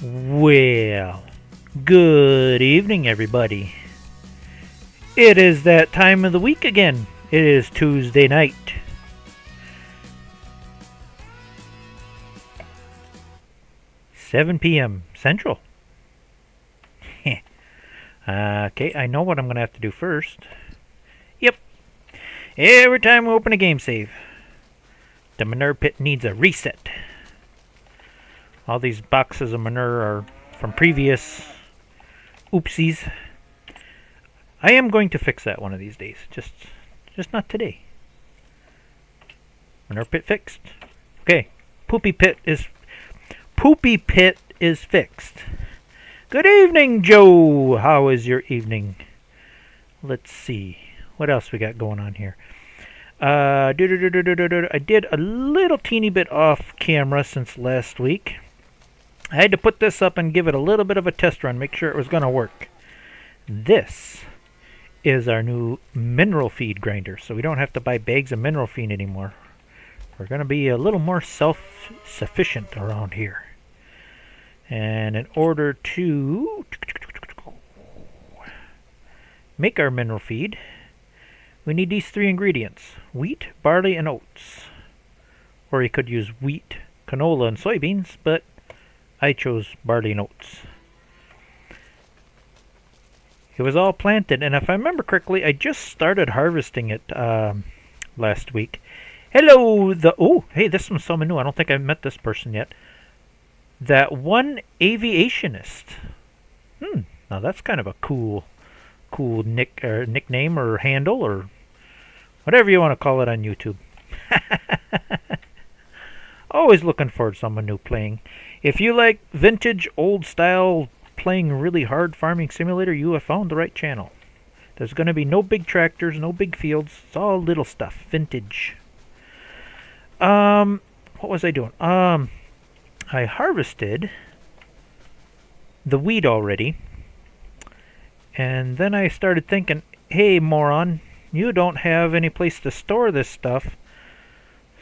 Well, good evening, everybody. It is that time of the week again. It is Tuesday night. (7 p.m. Central). Okay, I know what I'm going to have to do first. Yep. Every time we open a game save, the manure pit needs a reset. All these boxes of manure are from previous oopsies. I am going to fix that one of these days. Just not today. Manure pit fixed. Okay. Poopy pit is fixed. Good evening, Joe. How is your evening? Let's see. What else we got going on here? I did a little teeny bit off camera since last week. I had to put this up and give it a little bit of a test run, make sure it was going to work. This is our new mineral feed grinder, so we don't have to buy bags of mineral feed anymore. We're going to be a little more self-sufficient around here. And in order to make our mineral feed, we need these three ingredients: wheat, barley, and oats. Or you could use wheat, canola, and soybeans, but I chose barley and oats. It was all planted, and if I remember correctly, I just started harvesting it last week. Hello, hey, this one's someone new. I don't think I've met this person yet. That one aviationist. Now that's kind of a cool nickname or handle or whatever you want to call it on YouTube. Always looking for someone new playing. If you like vintage, old style, playing really hard farming simulator, you have found the right channel. There's going to be no big tractors, no big fields. It's all little stuff, vintage. What was I doing? I harvested the wheat already, and then I started thinking, hey, moron, you don't have any place to store this stuff.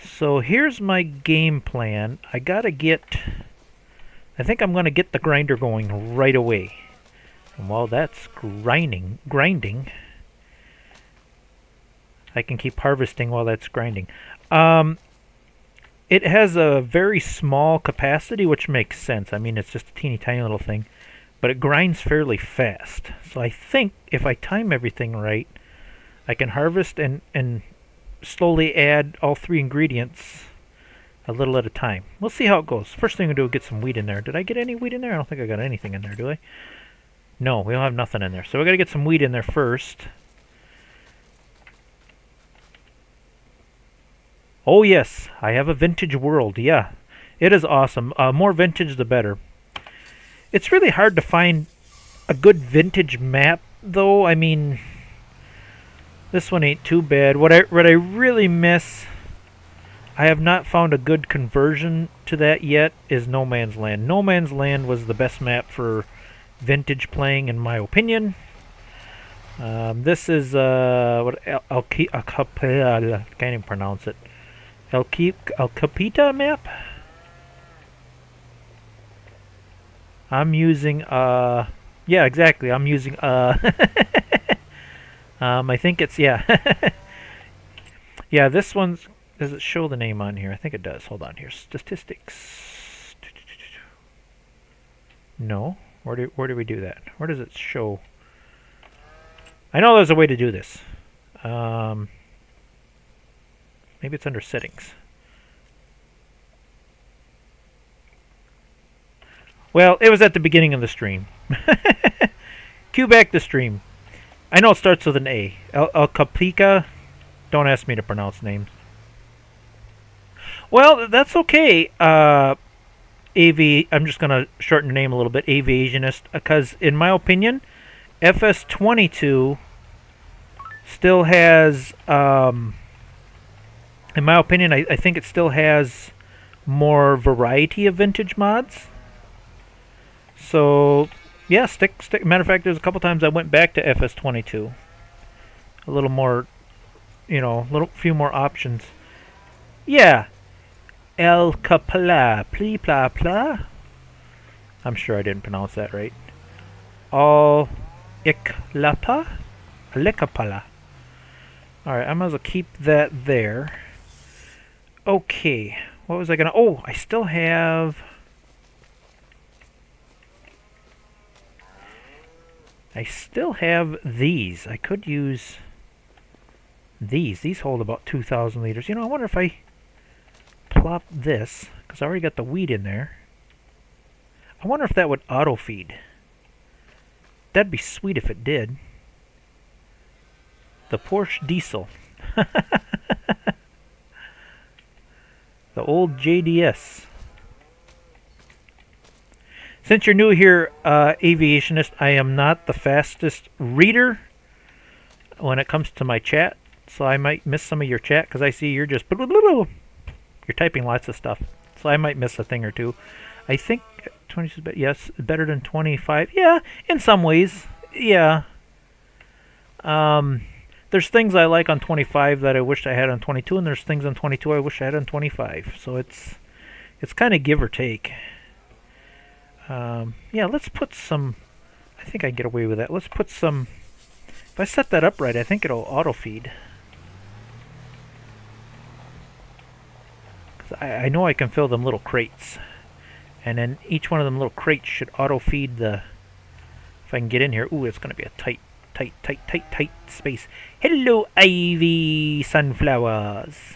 So here's my game plan. I think I'm going to get the grinder going right away. And while that's grinding, I can keep harvesting while that's grinding. It has a very small capacity, which makes sense. I mean, it's just a teeny tiny little thing, but it grinds fairly fast. So I think if I time everything right, I can harvest and slowly add all three ingredients a little at a time. We'll see how it goes. First thing we do is get some wheat in there. Did I get any wheat in there? I don't think I got anything in there, do I? No, we don't have nothing in there. So we got to get some wheat in there first. Oh yes, I have a vintage world. Yeah, it is awesome. More vintage the better. It's really hard to find a good vintage map, though. I mean, this one ain't too bad. What I really miss, I have not found a good conversion to that yet, is No Man's Land. No Man's Land was the best map for vintage playing, in my opinion. This is Alliklepa. I can't even pronounce it. Alliklepa map. I'm using yeah, exactly. I'm using I think it's yeah. Yeah, this one's, does it show the name on here? I think it does. Hold on here. Statistics. No. Where do we do that? Where does it show? I know there's a way to do this. Maybe it's under settings. Well, it was at the beginning of the stream. Cue back the stream. I know it starts with an A. Alliklepa. Don't ask me to pronounce names. Well, that's okay. I'm just going to shorten the name a little bit. Aviationist. Because, in my opinion, FS25 still has... in my opinion, I think it still has more variety of vintage mods. So, yeah, stick. Matter of fact, there's a couple times I went back to FS25. A little more, few more options. Yeah. Alliklepa, plee pla pla. I'm sure I didn't pronounce that right. Alliklepa? Alliklepa. Alright, I might as well keep that there. Okay, what was I gonna... Oh, I still have... these. I could use these. These hold about 2,000 liters. You know, I wonder if I plop this, because I already got the wheat in there. I wonder if that would auto-feed. That'd be sweet if it did. The Porsche diesel. The old JDS. Since you're new here, aviationist, I am not the fastest reader when it comes to my chat, so I might miss some of your chat because I see you're just... You're typing lots of stuff, so I might miss a thing or two. I think 26, yes, better than 25. Yeah, in some ways, yeah. There's things I like on 25 that I wish I had on 22, and there's things on 22 I wish I had on 25. So it's kind of give or take. Yeah, let's put some... I think I can get away with that. Let's put some... If I set that up right, I think it'll auto-feed. Because I know I can fill them little crates. And then each one of them little crates should auto-feed the... If I can get in here... Ooh, it's going to be a tight space. Hello, Ivy Sunflowers.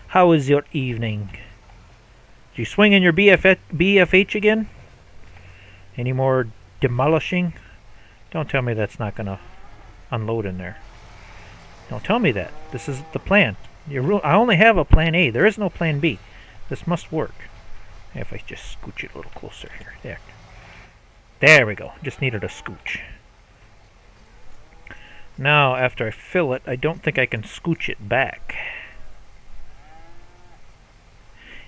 How is your evening? Did you swing in your BFH again? Any more demolishing? Don't tell me that's not going to unload in there. Don't tell me that. This is the plan. I only have a plan A. There is no plan B. This must work. If I just scooch it a little closer here. There. There we go. Just needed a scooch. Now, after I fill it, I don't think I can scooch it back.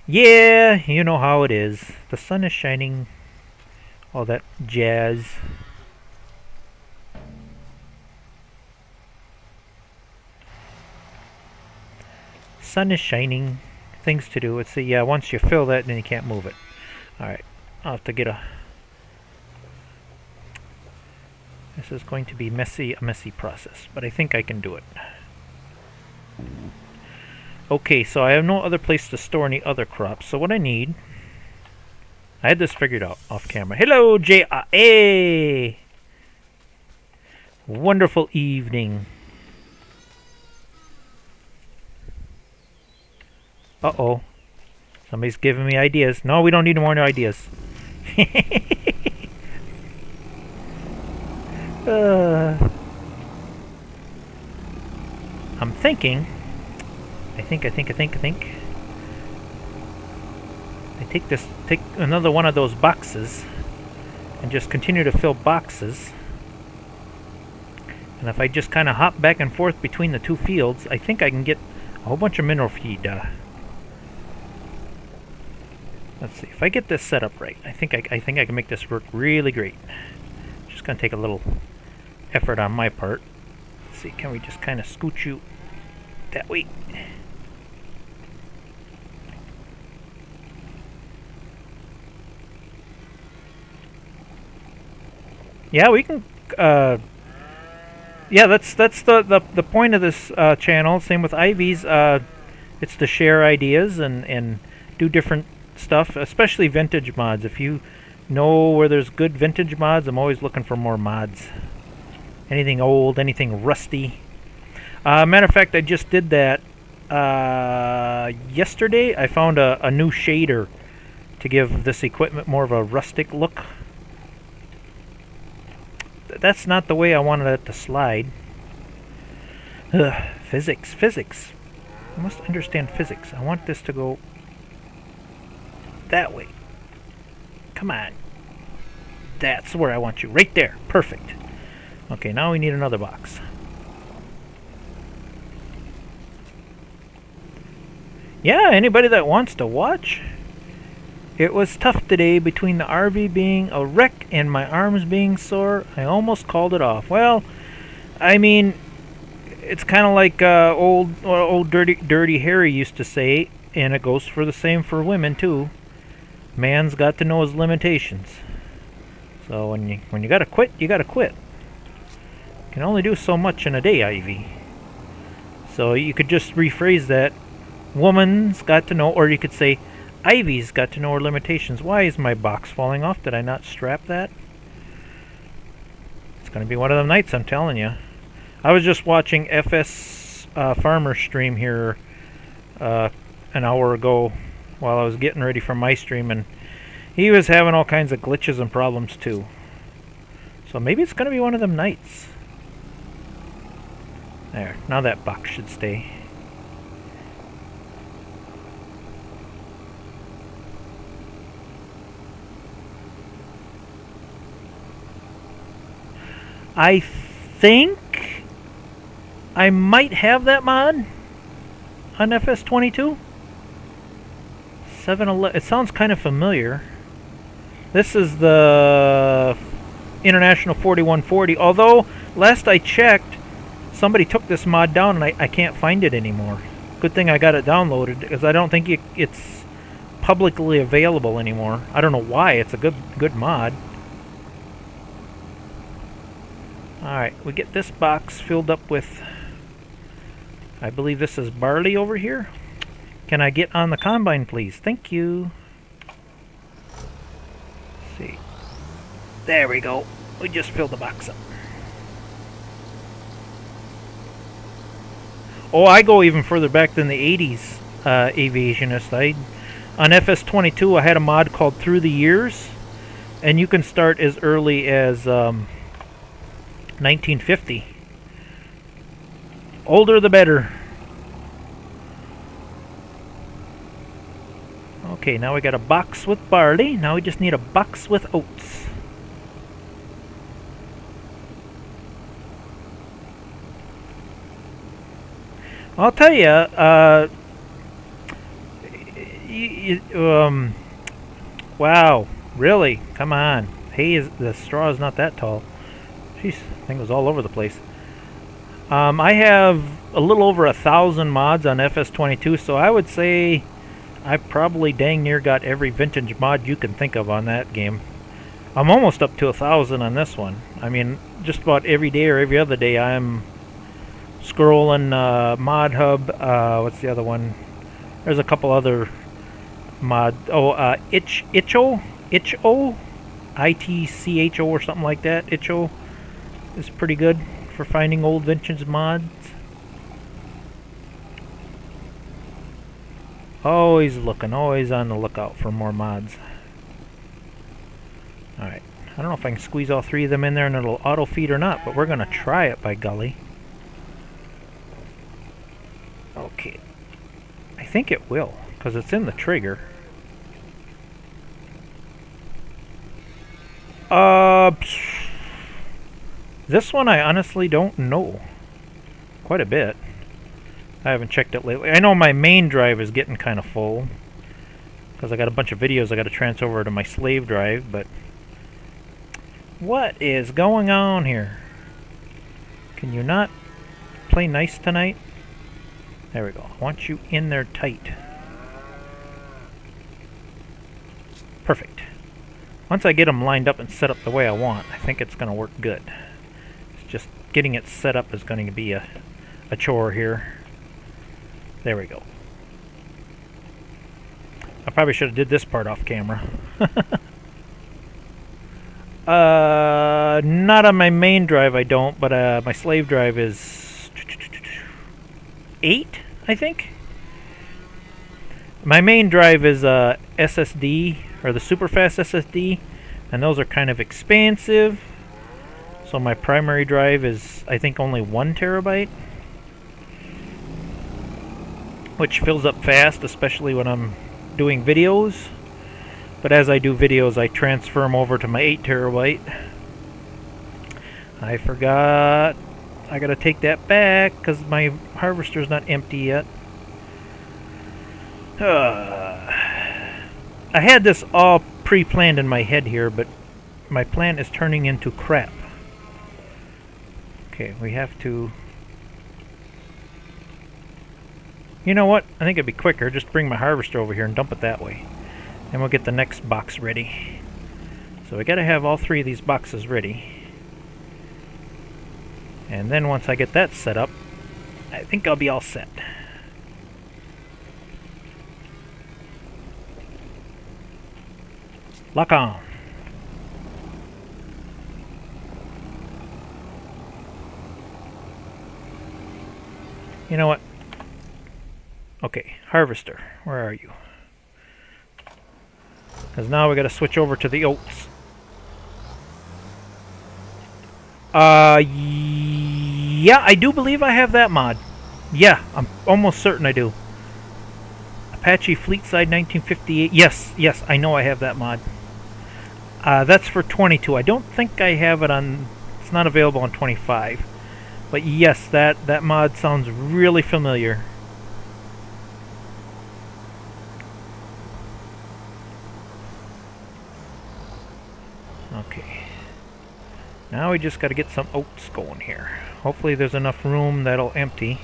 Yeah, you know how it is. The sun is shining. All that jazz. Sun is shining. Things to do. It's yeah, once you fill that, then you can't move it. Alright, I'll have to get a... This is going to be a messy process, but I think I can do it. Okay, so I have no other place to store any other crops, so what I need... I had this figured out off camera. Hello, J.A. Wonderful evening. Uh-oh. Somebody's giving me ideas. No, we don't need more ideas. I'm thinking. I think. I take another one of those boxes and just continue to fill boxes. And if I just kind of hop back and forth between the two fields, I think I can get a whole bunch of mineral feed. Let's see if I get this set up right. I think I can make this work really great. Just gonna take a little effort on my part. Let's see, can we just kind of scoot you that way? Yeah, we can. Yeah, that's the point of this channel. Same with Ivy's. It's to share ideas and do different stuff, especially vintage mods. If you know where there's good vintage mods, I'm always looking for more mods. Anything old, anything rusty. Matter of fact, I just did that yesterday. I found a new shader to give this equipment more of a rustic look. That's not the way I wanted it to slide. Ugh, physics. I must understand physics. I want this to go that way. Come on. That's where I want you. Right there. Perfect. Okay, now we need another box. Yeah, anybody that wants to watch. It was tough today between the RV being a wreck and my arms being sore. I almost called it off. Well, I mean, it's kind of like old Dirty Harry used to say, and it goes for the same for women too. Man's got to know his limitations. So when you gotta quit, you gotta quit. You can only do so much in a day, Ivy. So you could just rephrase that. Woman's got to know, or you could say, Ivy's got to know her limitations. Why is my box falling off? Did I not strap that? It's going to be one of them nights, I'm telling you. I was just watching FS Farmer stream here an hour ago while I was getting ready for my stream, and he was having all kinds of glitches and problems too. So maybe it's going to be one of them nights. There, now that box should stay. I think I might have that mod on FS25. 711. It sounds kind of familiar. This is the International 4140. Although last I checked, somebody took this mod down and I can't find it anymore. Good thing I got it downloaded because I don't think it's publicly available anymore. I don't know why. It's a good mod. Alright, we get this box filled up with, I believe this is barley over here. Can I get on the combine, please? Thank you. Let's see. There we go. We just filled the box up. Oh, I go even further back than the 80s aviationist. On FS25, I had a mod called Through the Years, and you can start as early as 1950. Older the better. Okay, now we got a box with barley. Now we just need a box with oats. I'll tell you, wow, really? Come on. Hay the straw is not that tall. Jeez, I think it was all over the place. I have a little over 1,000 mods on FS25, so I would say I probably dang near got every vintage mod you can think of on that game. I'm almost up to 1,000 on this one. I mean, just about every day or every other day I'm scrolling Mod Hub. What's the other one? There's a couple other mod. Oh, Itcho, ITCHO or something like that. Itcho is pretty good for finding old vintage mods. Always looking, always on the lookout for more mods. Alright, I don't know if I can squeeze all three of them in there and it'll auto feed or not, but we're gonna try it, by golly. Okay, I think it will, because it's in the trigger. This one I honestly don't know. Quite a bit. I haven't checked it lately. I know my main drive is getting kind of full, because I got a bunch of videos I got to transfer over to my slave drive, but what is going on here? Can you not play nice tonight? There we go. I want you in there tight. Perfect. Once I get them lined up and set up the way I want, I think it's going to work good. It's just getting it set up is going to be a chore here. There we go. I probably should have did this part off camera. Not on my main drive I don't, but my slave drive is 8, I think. My main drive is SSD, or the super fast SSD, and those are kind of expansive. So my primary drive is, I think, only 1 terabyte. Which fills up fast, especially when I'm doing videos. But as I do videos, I transfer them over to my 8 terabyte. I forgot. I gotta take that back because my harvester's not empty yet. I had this all pre-planned in my head here, but my plan is turning into crap. Okay, we have to... You know what? I think it'd be quicker. Just bring my harvester over here and dump it that way. And we'll get the next box ready. So we got to have all 3 of these boxes ready. And then once I get that set up, I think I'll be all set. Lock on. You know what? Okay, harvester, where are you? Because now we got to switch over to the oats. Yeah, I do believe I have that mod. Yeah, I'm almost certain I do. Apache Fleetside 1958. Yes, I know I have that mod. That's for 22. I don't think I have it on... It's not available on 25. But yes, that mod sounds really familiar. Okay. Now we just got to get some oats going here. Hopefully there's enough room that'll empty.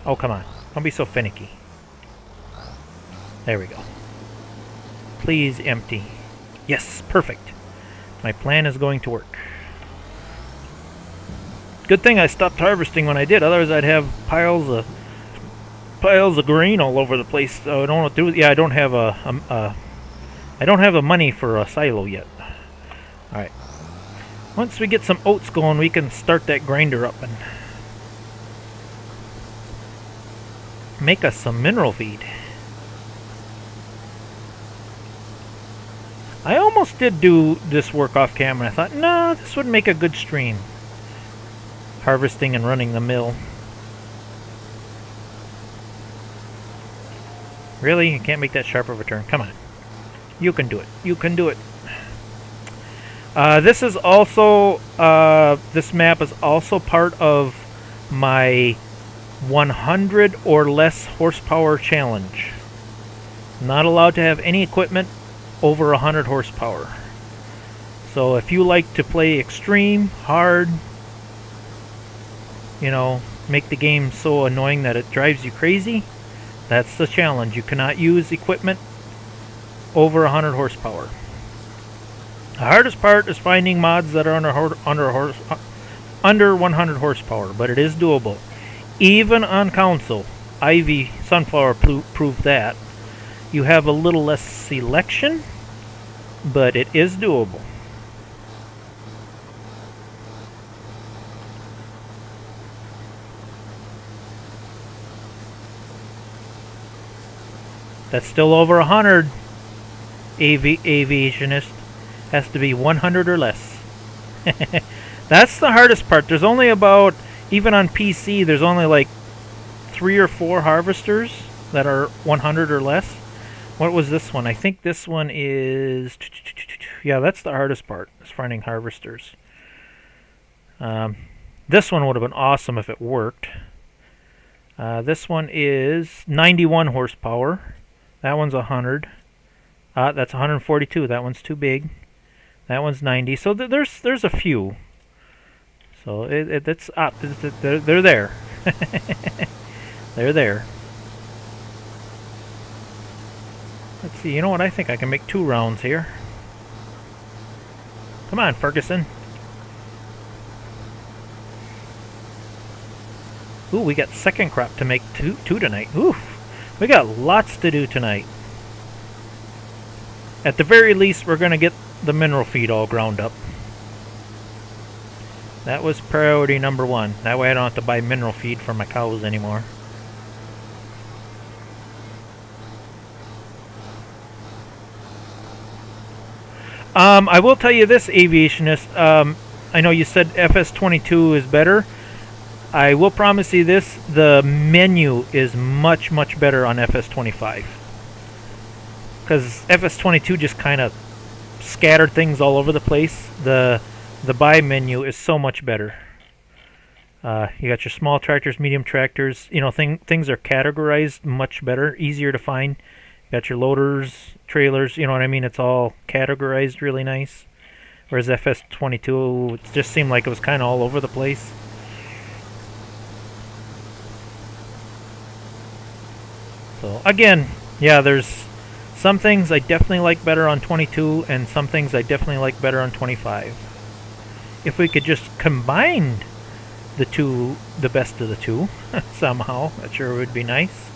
Oh, come on. Don't be so finicky. There we go. Please empty. Yes, perfect. My plan is going to work. Good thing I stopped harvesting when I did. Otherwise, I'd have piles of grain all over the place. So I don't know what to do. Yeah, I don't have I don't have the money for a silo yet. All right. Once we get some oats going, we can start that grinder up and make us some mineral feed. I almost did do this work off camera. I thought, no, this would make a good stream. Harvesting and running the mill. Really? You can't make that sharp of a turn? Come on. You can do it. You can do it. This is also, this map is also part of my 100 or less horsepower challenge. Not allowed to have any equipment over 100 horsepower. So if you like to play extreme, hard, you know, make the game so annoying that it drives you crazy, that's the challenge. You cannot use equipment over 100 horsepower. The hardest part is finding mods that are under 100 horsepower, but it is doable. Even on console, Ivy Sunflower proved that. You have a little less selection, but it is doable. That's still over 100. Aviationist has to be 100 or less. That's the hardest part. There's only about, even on PC, there's only like 3 or 4 harvesters that are 100 or less. What was this one? I think this one is... Yeah, that's the hardest part, is finding harvesters. This one would have been awesome if it worked. This one is 91 horsepower. That one's 100. That's 142. That one's too big. That one's 90. So there's a few. So it's up. They're there. They're there. Let's see. You know what? I think I can make 2 rounds here. Come on, Ferguson. Ooh, we got second crop to make two tonight. Ooh, we got lots to do tonight. At the very least, we're going to get the mineral feed all ground up. That was priority number 1. That way I don't have to buy mineral feed for my cows anymore. I will tell you this, Aviationist. I know you said FS25 is better. I will promise you this, the menu is much, much better on FS25. Because FS25 just kind of scattered things all over the place. The buy menu is so much better. You got your small tractors, medium tractors. You know, things are categorized much better, easier to find. You got your loaders, trailers. You know what I mean? It's all categorized really nice. Whereas FS25, it just seemed like it was kind of all over the place. So again, yeah, there's Some things I definitely like better on 22, and some things I definitely like better on 25. If we could just combine the two, the best of the two, somehow, that sure would be nice.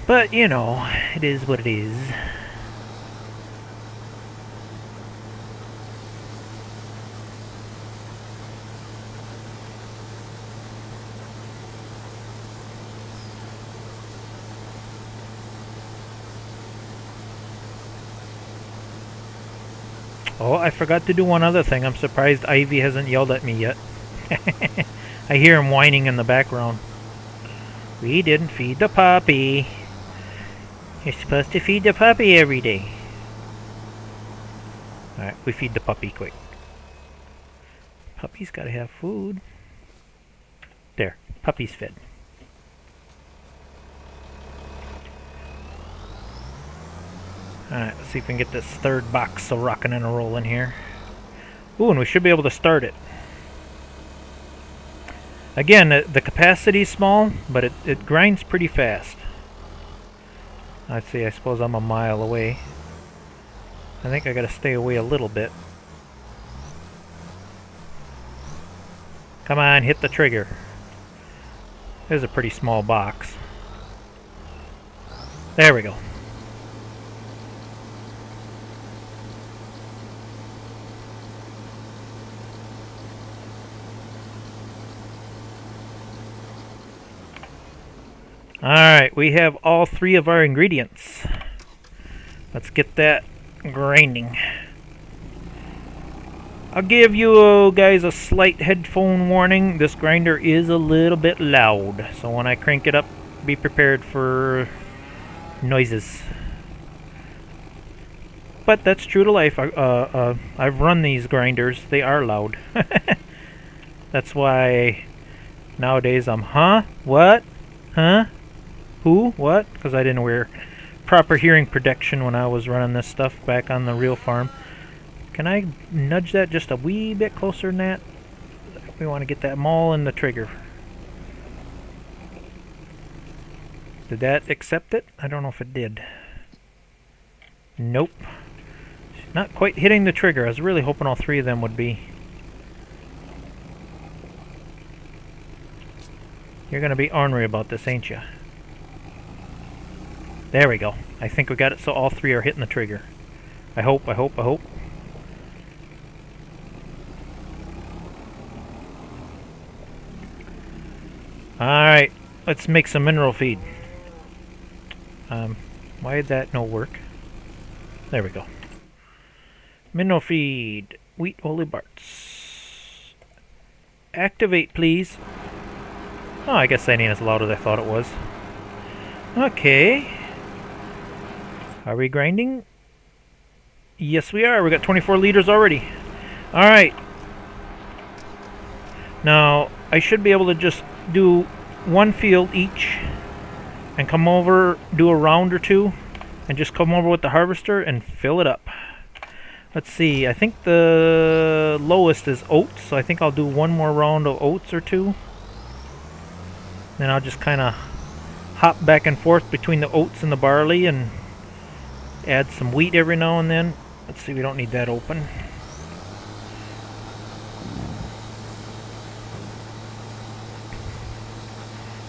But, you know, it is what it is. Oh, I forgot to do one other thing. I'm surprised Ivy hasn't yelled at me yet. I hear him whining in the background. We didn't feed the puppy. You're supposed to feed the puppy every day. Alright, we feed the puppy quick. Puppy's gotta have food. There, puppy's fed. Alright, let's see if we can get this third box a rocking and a rolling here. Ooh, and we should be able to start it. Again, the capacity's small, but it grinds pretty fast. Let's see, I suppose I'm a mile away. I think I gotta stay away a little bit. Come on, hit the trigger. There's a pretty small box. There we go. Alright, we have all three of our ingredients. Let's get that grinding. I'll give you guys a slight headphone warning. This grinder is a little bit loud, so when I crank it up, be prepared for noises. But that's true to life. I've run these grinders. They are loud. That's why nowadays I'm, huh? What? Huh? Who? What? Because I didn't wear proper hearing protection when I was running this stuff back on the real farm. Can I nudge that just a wee bit closer than that? We want to get that maul in the trigger. Did that accept it? I don't know if it did. Nope. Not quite hitting the trigger. I was really hoping all three of them would be. You're going to be ornery about this, ain't you? There we go. I think we got it so all three are hitting the trigger. I hope, I hope, I hope. Alright, let's make some mineral feed. Why did that no work? There we go. Mineral feed. Wheat Holy Barts. Activate, please. Oh, I guess that ain't as loud as I thought it was. Okay. Are we grinding? Yes, we are. We got 24 liters already. Alright. Now, I should be able to just do one field each and come over, do a round or two, and just come over with the harvester and fill it up. Let's see. I think the lowest is oats, so I think I'll do one more round of oats or two. Then I'll just kind of hop back and forth between the oats and the barley and add some wheat every now and then. Let's see, we don't need that open.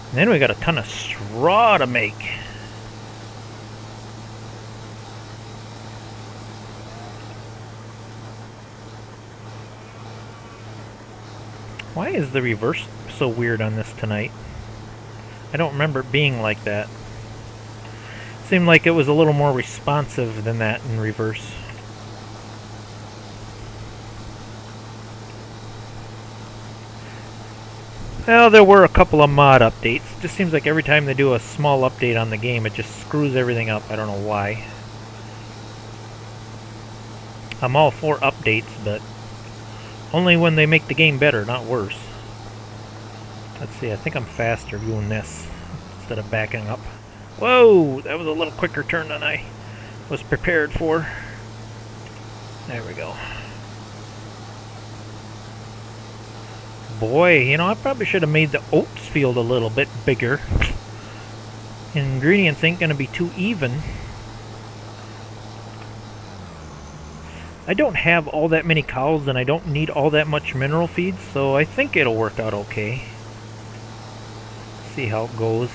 And then we got a ton of straw to make. Why is the reverse so weird on this tonight? I don't remember it being like that. Seemed like it was a little more responsive than that in reverse. Well, there were a couple of mod updates. It just seems like every time they do a small update on the game, it just screws everything up. I don't know why. I'm all for updates, but only when they make the game better, not worse. Let's see, I think I'm faster doing this instead of backing up. Whoa, that was a little quicker turn than I was prepared for. There we go. boy, you know, I probably should have made the oats field a little bit bigger. Ingredients ain't going to be too even. I don't have all that many cows and I don't need all that much mineral feed, so I think it'll work out okay. See how it goes.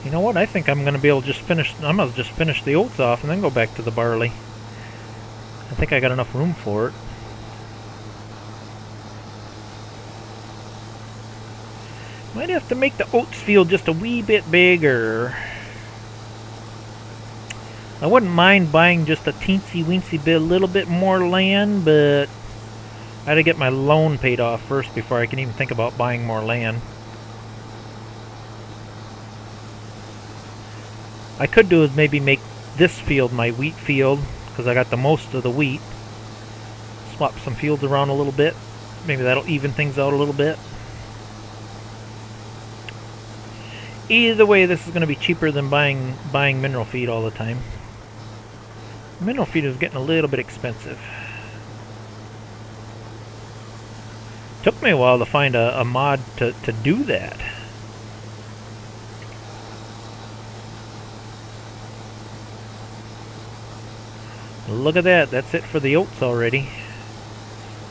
You know what? I think I'm going to be able to just finish. I must just finish the oats off and then go back to the barley. I think I got enough room for it. Might have to make the oats field just a wee bit bigger. I wouldn't mind buying just a teensy-weensy bit, a little bit more land, but I had to get my loan paid off first before I can even think about buying more land. I could do is maybe make this field my wheat field, because I got the most of the wheat. Swap some fields around a little bit. Maybe that'll even things out a little bit. Either way, this is going to be cheaper than buying mineral feed all the time. Mineral feed is getting a little bit expensive. Took me a while to find a mod to do that. Look at that. That's it for the oats already.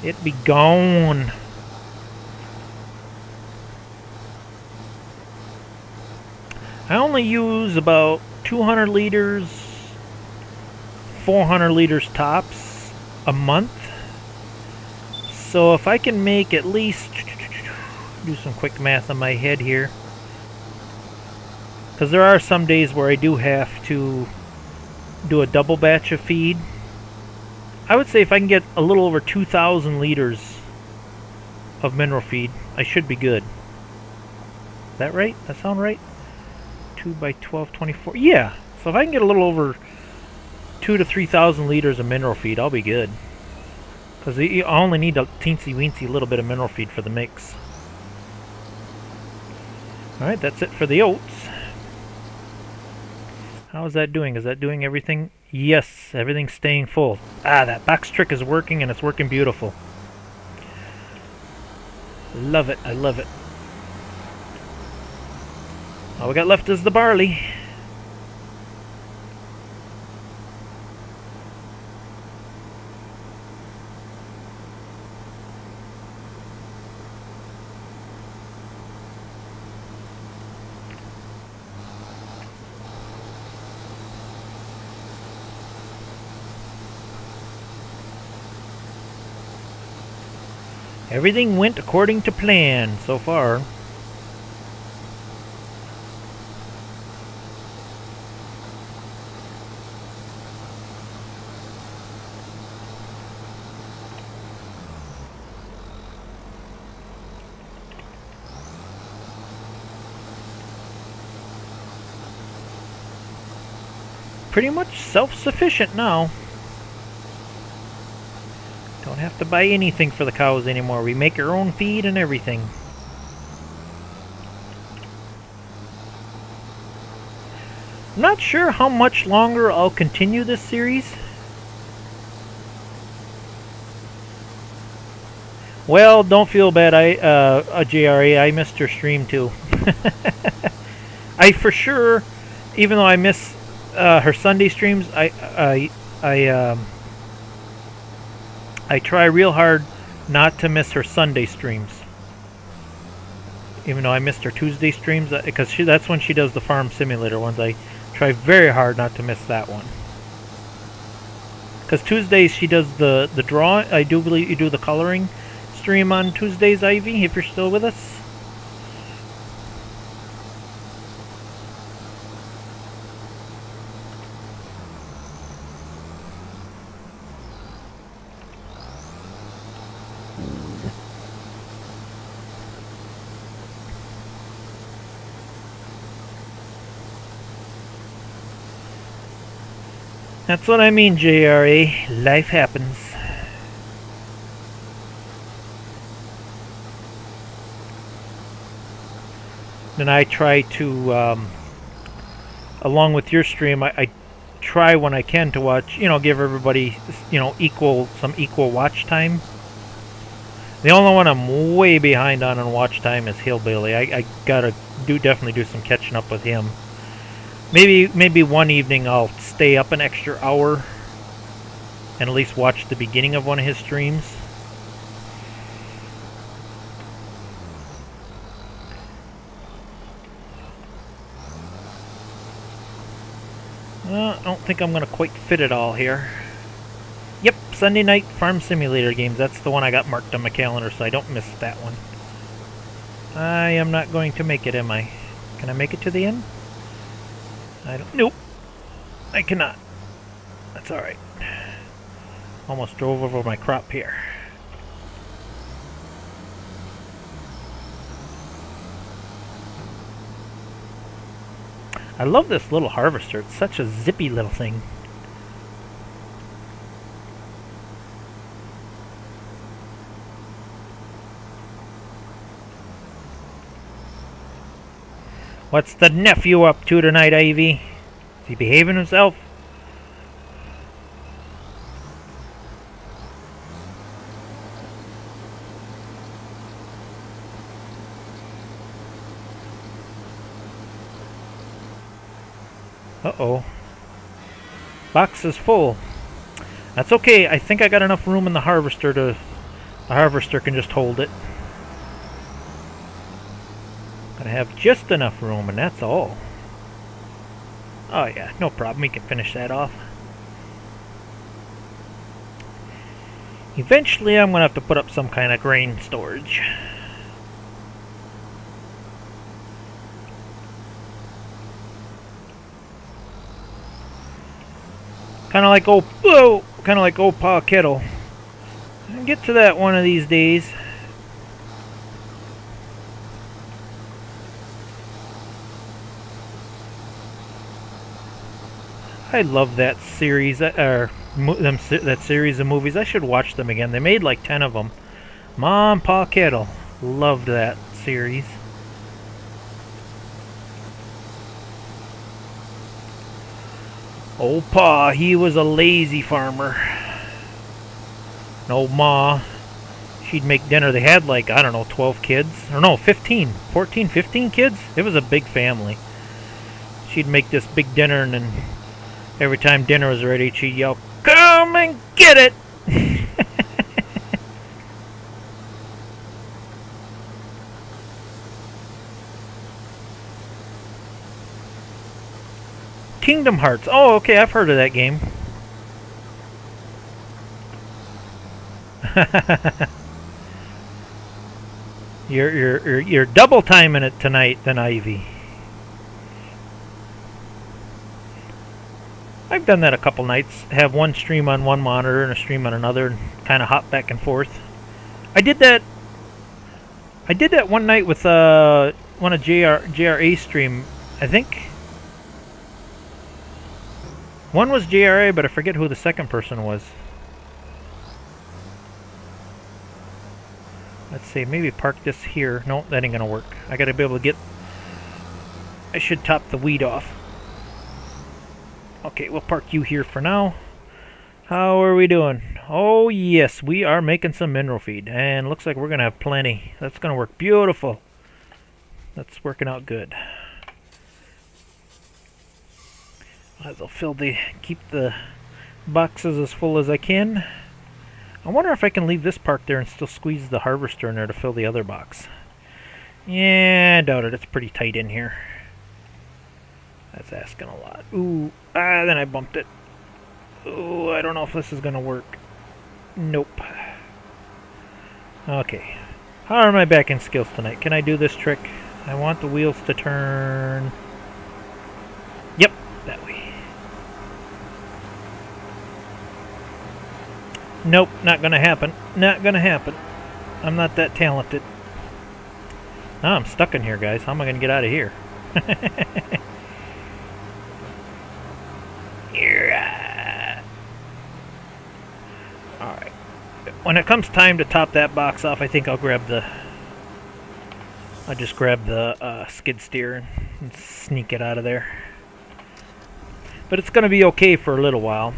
It be gone. I only use about 200 liters, 400 liters tops a month. So if I can make at least, do some quick math in my head here, because there are some days where I do have to do a double batch of feed. I would say if I can get a little over 2,000 liters of mineral feed, I should be good. Is that right? That sound right? 2 by 12, 24. Yeah. So if I can get a little over 2,000 to 3,000 liters of mineral feed, I'll be good. Because I only need a teensy-weensy little bit of mineral feed for the mix. Alright, that's it for the oats. How is that doing? Is that doing everything? Yes, everything's staying full. Ah, that box trick is working, and it's working beautiful. Love it. I love it. All we got left is the barley. Everything went according to plan so far. Pretty much self-sufficient now. Don't have to buy anything for the cows anymore. We make our own feed and everything. I'm not sure how much longer I'll continue this series. Well, don't feel bad, JRA, I missed your stream too. I for sure, even though I miss her Sunday streams, I try real hard not to miss her Sunday streams. Even though I missed her Tuesday streams, because that's when she does the Farm Simulator ones. I try very hard not to miss that one. Because Tuesdays she does the draw. I do believe you do the coloring stream on Tuesdays, Ivy, if you're still with us. That's what I mean, JRA. Life happens. Then I try to, along with your stream, I try when I can to watch, give everybody, some equal watch time. The only one I'm way behind on watch time is Hillbilly. I gotta definitely do some catching up with him. Maybe one evening I'll stay up an extra hour and at least watch the beginning of one of his streams. I don't think I'm going to quite fit it all here. Yep, Sunday night Farm Simulator games. That's the one I got marked on my calendar, so I don't miss that one. I am not going to make it, am I? Can I make it to the end? Nope. I cannot. That's alright. Almost drove over my crop here. I love this little harvester. It's such a zippy little thing. What's the nephew up to tonight, Ivy? Is he behaving himself? Uh-oh. Box is full. That's okay. I think I got enough room in the harvester the harvester can just hold it. Gonna have just enough room, and that's all. Oh yeah, no problem. We can finish that off. Eventually, I'm gonna have to put up some kind of grain storage. Kind of like old Pa Kettle. I'll get to that one of these days. I love that series, that series of movies. I should watch them again. They made like 10 of them. Mom, Pa Kettle. Loved that series. Old Pa, he was a lazy farmer. And old Ma, she'd make dinner. They had like, I don't know, 12 kids. Or no, 15. 14, 15 kids? It was a big family. She'd make this big dinner, and then every time dinner was ready, she'd yell, "Come and get it!" Kingdom Hearts. Oh, okay, I've heard of that game. You're double timing it tonight, then, Ivy. I've done that a couple nights. Have one stream on one monitor and a stream on another, and kind of hop back and forth. I did that one night with one of JRA stream. I think one was JRA, but I forget who the second person was. Let's see, maybe park this here. No, that ain't gonna work. I gotta be able to get... I should top the weed off. Okay, we'll park you here for now. How are we doing? Oh yes, we are making some mineral feed, and looks like we're gonna have plenty. That's gonna work beautiful. That's working out good. I'll keep the boxes as full as I can. I wonder if I can leave this parked there and still squeeze the harvester in there to fill the other box. Yeah, I doubt it. It's pretty tight in here. That's asking a lot. Ooh, then I bumped it. Ooh, I don't know if this is gonna work. Nope. Okay. How are my backing skills tonight? Can I do this trick? I want the wheels to turn. Yep, that way. Nope, not gonna happen. Not gonna happen. I'm not that talented. Now I'm stuck in here, guys. How am I gonna get out of here? Alright. When it comes time to top that box off, I think I'll just grab the skid steer and sneak it out of there. But it's going to be okay for a little while.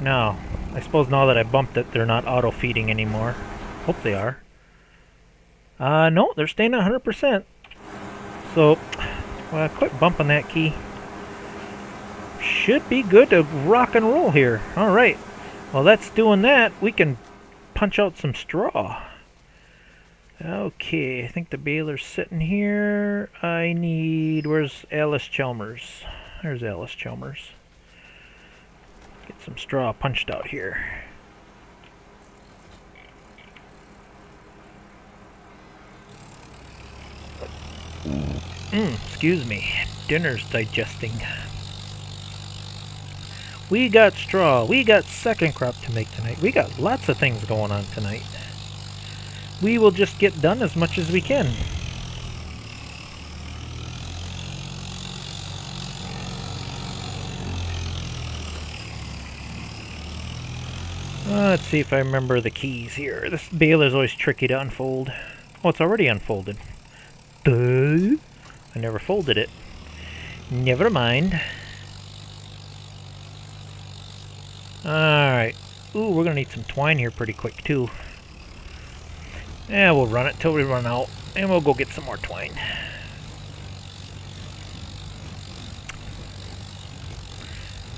Now, I suppose now that I bumped it, they're not auto-feeding anymore. Hope they are. No, they're staying at 100%. So, well, quit bumping that key. Should be good to rock and roll here. Alright. While that's doing that, we can punch out some straw. Okay, I think the baler's sitting here. I need... Where's Alice Chalmers? There's Alice Chalmers. Get some straw punched out here. Excuse me. Dinner's digesting. We got straw. We got second crop to make tonight. We got lots of things going on tonight. We will just get done as much as we can. Let's see if I remember the keys here. This baler's always tricky to unfold. Oh, it's already unfolded. Duh. I never folded it. Never mind. Alright. Ooh, we're going to need some twine here pretty quick, too. Yeah, we'll run it till we run out. And we'll go get some more twine.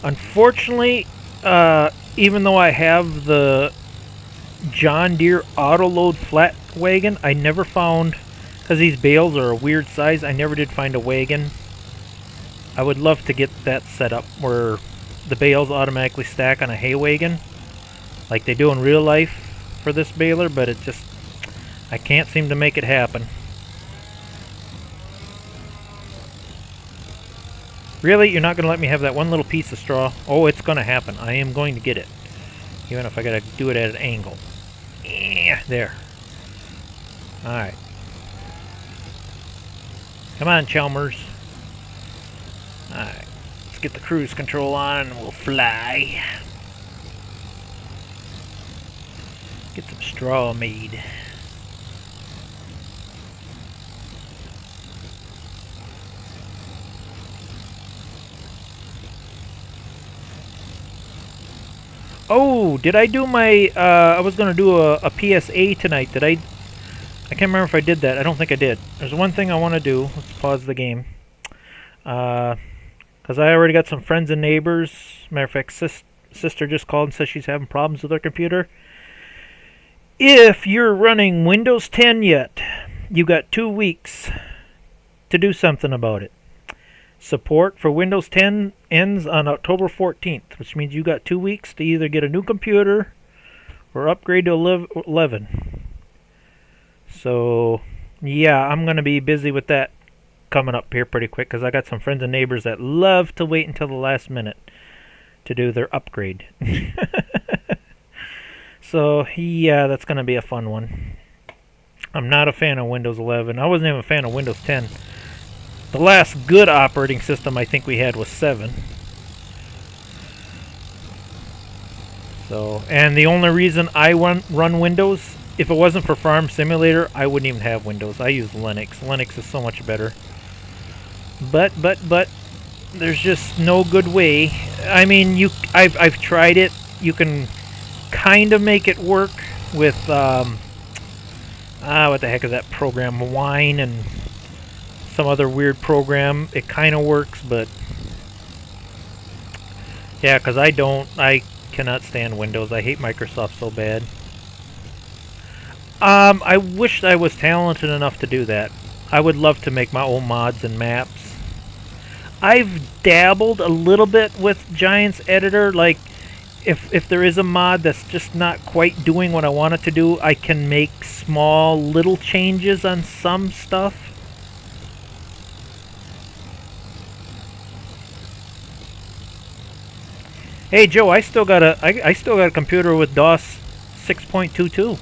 Unfortunately, even though I have the John Deere Autoload flat wagon, I never found... Because these bales are a weird size, I never did find a wagon. I would love to get that set up where the bales automatically stack on a hay wagon, like they do in real life for this baler, but it just... I can't seem to make it happen. Really? You're not going to let me have that one little piece of straw? Oh, it's going to happen. I am going to get it. Even if I got to do it at an angle. Yeah, there. Alright. Come on, Chalmers. Alright. Let's get the cruise control on and we'll fly. Get some straw made. Oh, did I do my, I was going to do a PSA tonight. Did I can't remember if I did that. I don't think I did. There's one thing I want to do. Let's pause the game. Because I already got some friends and neighbors. Matter of fact, sister just called and says she's having problems with her computer. If you're running Windows 10 yet, you got 2 weeks to do something about it. Support for Windows 10 ends on October 14th, which means you got 2 weeks to either get a new computer or upgrade to 11. So, yeah, I'm going to be busy with that coming up here pretty quick because I got some friends and neighbors that love to wait until the last minute to do their upgrade. So, yeah, that's going to be a fun one. I'm not a fan of Windows 11. I wasn't even a fan of Windows 10. The last good operating system I think we had was 7. So, and the only reason I run Windows, if it wasn't for Farm Simulator, I wouldn't even have Windows. I use Linux. Linux is so much better. But there's just no good way. I mean, I've tried it. You can kind of make it work with what the heck is that program? Wine and some other weird program. It kind of works, but yeah, because I cannot stand Windows. I hate Microsoft so bad. I wish I was talented enough to do that. I would love to make my own mods and maps. I've dabbled a little bit with Giants Editor. Like, if there is a mod that's just not quite doing what I want it to do, I can make small little changes on some stuff. Hey Joe, I still got a computer with DOS 6.22.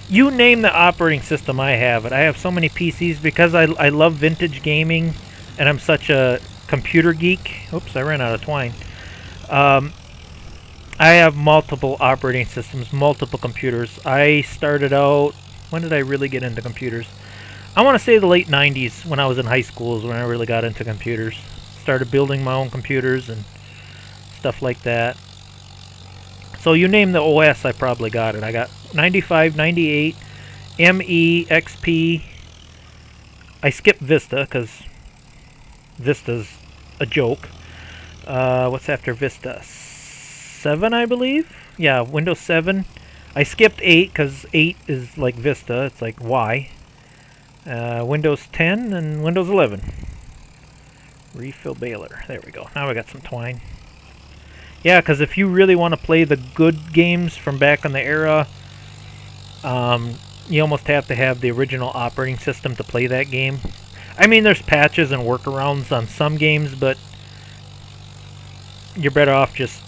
You name the operating system, I have it. I have so many PCs because I love vintage gaming, and I'm such a computer geek. Oops, I ran out of twine. I have multiple operating systems, multiple computers. I started out... When did I really get into computers? I want to say the late 90s when I was in high school is when I really got into computers. Started building my own computers and stuff like that. So you name the OS, I probably got it. I got 95, 98, ME, XP. I skipped Vista because Vista's a joke. What's after Vista? 7, I believe? Yeah, Windows 7. I skipped 8 because 8 is like Vista. It's like Y. Windows 10 and Windows 11. Refill baler. There we go. Now we got some twine. Yeah, because if you really want to play the good games from back in the era, you almost have to have the original operating system to play that game. I mean, there's patches and workarounds on some games, but you're better off just,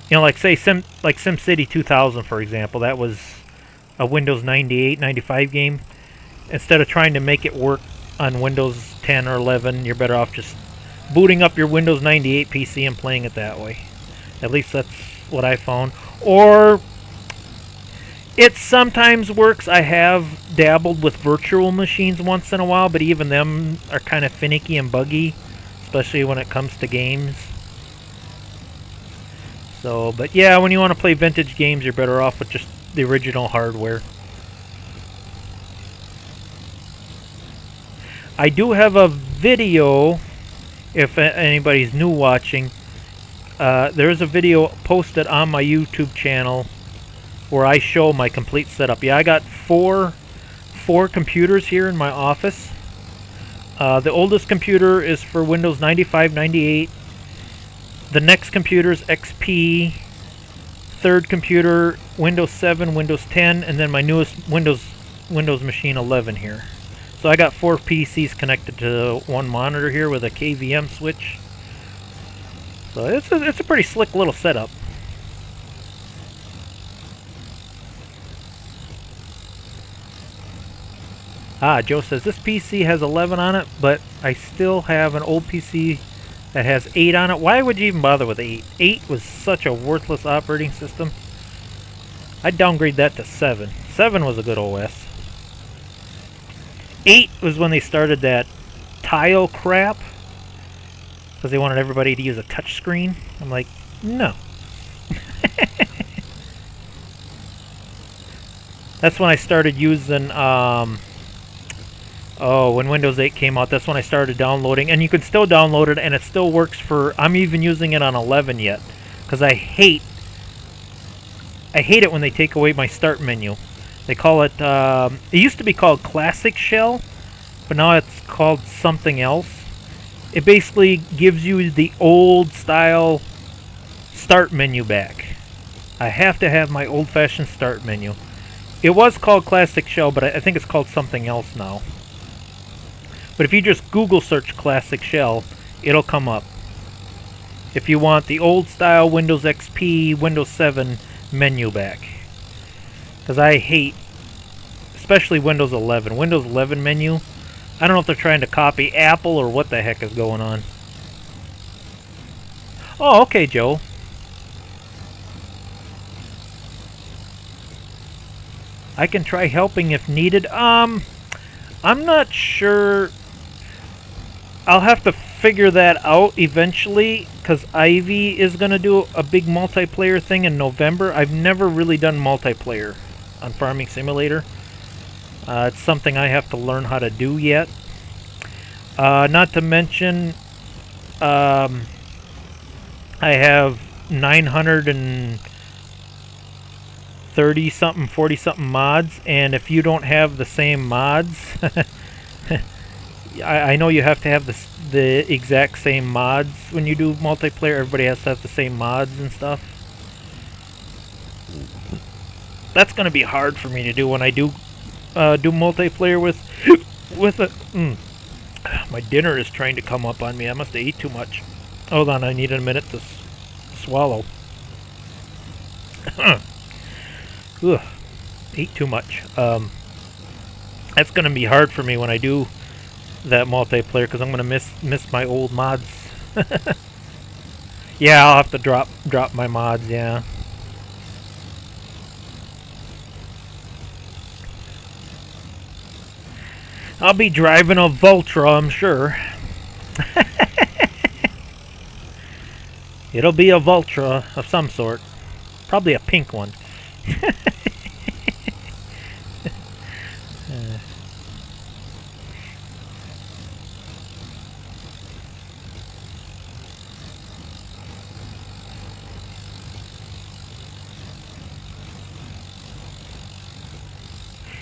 you know, like say SimCity 2000, for example. That was a Windows 98, 95 game. Instead of trying to make it work on Windows 10 or 11, you're better off just booting up your Windows 98 PC and playing it that way. At least that's what I found. Or it sometimes works. I have dabbled with virtual machines once in a while, but even them are kind of finicky and buggy, especially when it comes to games. So, but yeah, when you want to play vintage games, you're better off with just the original hardware. I do have a video, if anybody's new watching. There is a video posted on my YouTube channel where I show my complete setup. Yeah, I got four computers here in my office. The oldest computer is for Windows 95, 98. The next computer is XP. Third computer, Windows 7, Windows 10, and then my newest Windows machine 11 here. So I got 4 PCs connected to one monitor here with a KVM switch. So it's a pretty slick little setup. Joe says this PC has 11 on it, but I still have an old PC that has 8 on it. Why would you even bother with 8? 8 was such a worthless operating system. I'd downgrade that to 7. 7 was a good OS. 8 was when they started that tile crap, because they wanted everybody to use a touch screen. I'm like, no. That's when I started using, when Windows 8 came out, that's when I started downloading. And you can still download it, and it still works for, I'm even using it on 11 yet. Because I hate it when they take away my start menu. They call it, it used to be called Classic Shell, but now it's called something else. It basically gives you the old style start menu back. I have to have my old-fashioned start menu. It was called Classic Shell, but I think it's called something else now. But if you just Google search Classic Shell, it'll come up. If you want the old style Windows XP, Windows 7 menu back. Because I hate, especially Windows 11. Windows 11 menu, I don't know if they're trying to copy Apple or what the heck is going on. Oh, okay, Joe. I can try helping if needed. I'm not sure. I'll have to figure that out eventually, because Ivy is going to do a big multiplayer thing in November. I've never really done multiplayer on Farming Simulator. It's something I have to learn how to do yet. Not to mention, I have 930 something, 40 something mods, and if you don't have the same mods, I know you have to have the exact same mods when you do multiplayer. Everybody has to have the same mods and stuff. That's going to be hard for me to do when I do multiplayer with a. My dinner is trying to come up on me. I must have ate too much. Hold on, I need a minute to swallow. Ugh, ate too much. That's going to be hard for me when I do that multiplayer, because I'm going to miss my old mods. Yeah, I'll have to drop my mods, yeah. I'll be driving a Vultra, I'm sure. It'll be a Vultra of some sort. Probably a pink one.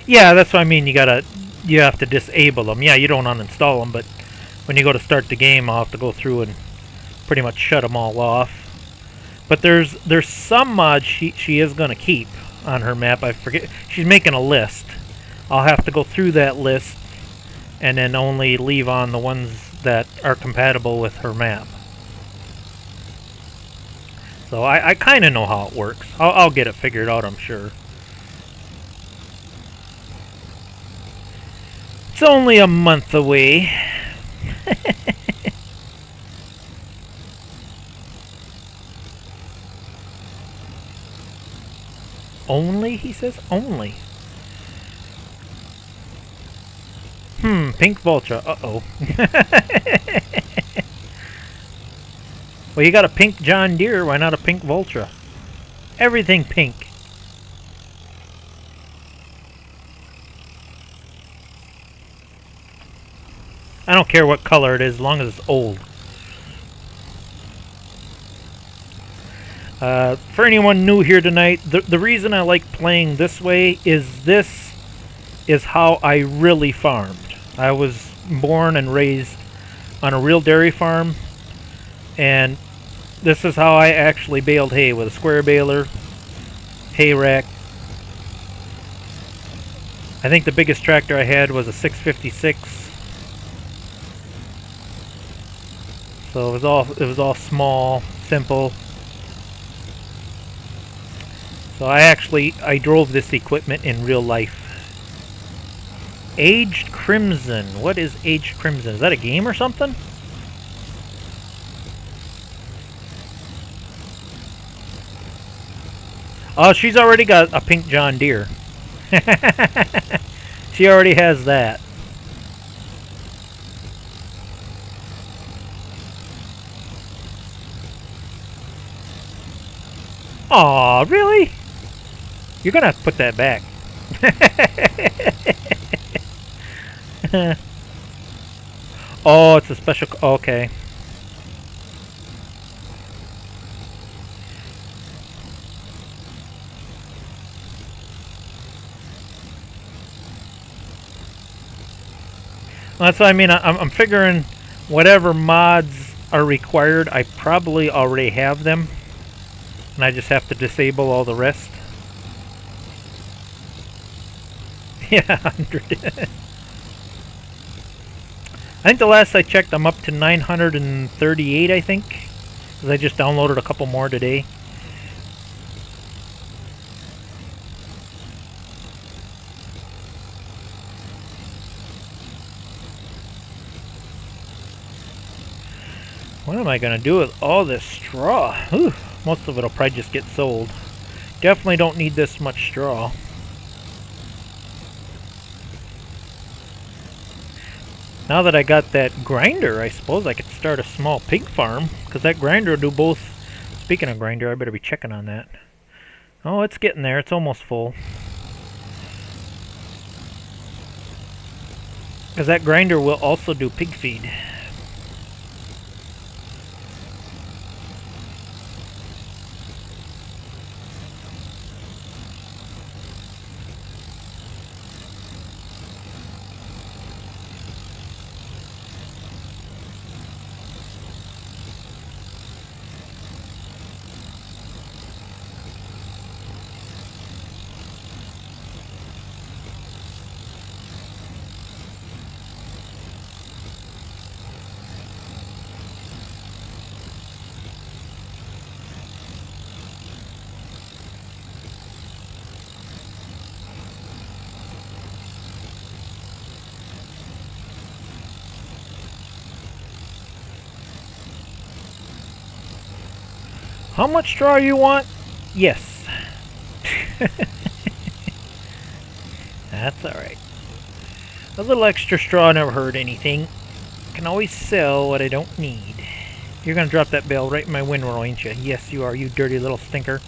Yeah, that's what I mean. You have to disable them. Yeah, you don't uninstall them, but when you go to start the game, I'll have to go through and pretty much shut them all off. But there's some mods she is gonna keep on her map. I forget. She's making a list. I'll have to go through that list and then only leave on the ones that are compatible with her map. So I kind of know how it works. I'll get it figured out, I'm sure. It's only a month away. Only? He says only. Pink Vultra. Uh-oh. Well, you got a pink John Deere. Why not a pink Vultra? Everything pink. I don't care what color it is, as long as it's old. For anyone new here tonight, the reason I like playing this way is this is how I really farmed. I was born and raised on a real dairy farm, and this is how I actually baled hay, with a square baler, hay rack. I think the biggest tractor I had was a 656. So it was all small, simple. So I drove this equipment in real life. Aged Crimson. What is Aged Crimson? Is that a game or something? Oh, she's already got a pink John Deere. She already has that. Aw, really? You're gonna have to put that back. Oh, it's a special... Okay. Well, that's what I mean. I'm figuring whatever mods are required, I probably already have them. And I just have to disable all the rest. Yeah, 100. I think the last I checked, I'm up to 938, I think. Because I just downloaded a couple more today. What am I going to do with all this straw? Ooh, most of it will probably just get sold. Definitely don't need this much straw. Now that I got that grinder, I suppose I could start a small pig farm. Because that grinder will do both. Speaking of grinder, I better be checking on that. Oh, it's getting there. It's almost full. Because that grinder will also do pig feed. How much straw you want? Yes. That's alright. A little extra straw never hurt anything. Can always sell what I don't need. You're gonna drop that bale right in my windrow, ain't you? Yes, you are, you dirty little stinker.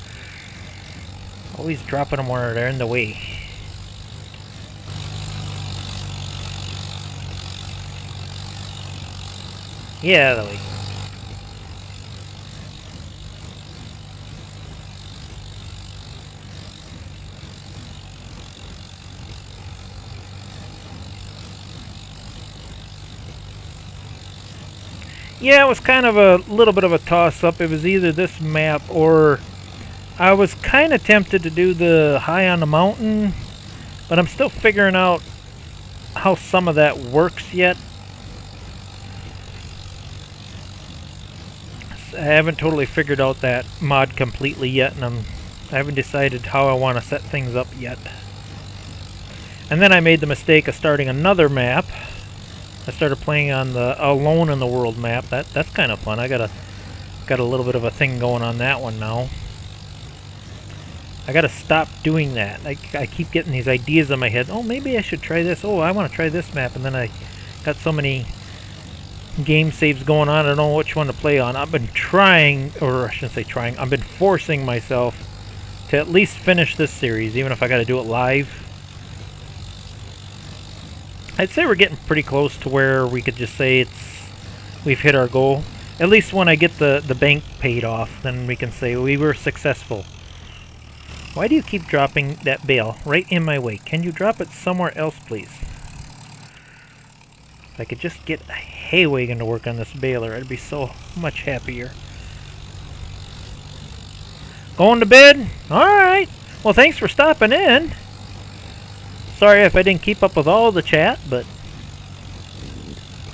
Always dropping them where they're in the way. Yeah, the way. Yeah, it was kind of a little bit of a toss-up. It was either this map or I was kind of tempted to do the high on the mountain, but I'm still figuring out how some of that works yet. I haven't totally figured out that mod completely yet, and I haven't decided how I want to set things up yet. And then I made the mistake of starting another map. I started playing on the Alone in the World map. That's kind of fun. I got a little bit of a thing going on that one now. I gotta stop doing that. I keep getting these ideas in my head. Oh, maybe I should try this. Oh, I want to try this map, and then I got so many game saves going on. I don't know which one to play on. I've been trying, or I shouldn't say trying. I've been forcing myself to at least finish this series, even if I got to do it live. I'd say we're getting pretty close to where we could just say we've hit our goal. At least when I get the bank paid off, then we can say we were successful. Why do you keep dropping that bale right in my way? Can you drop it somewhere else, please? If I could just get a hay wagon to work on this baler, I'd be so much happier. Going to bed? Alright. Well, thanks for stopping in. Sorry if I didn't keep up with all the chat, but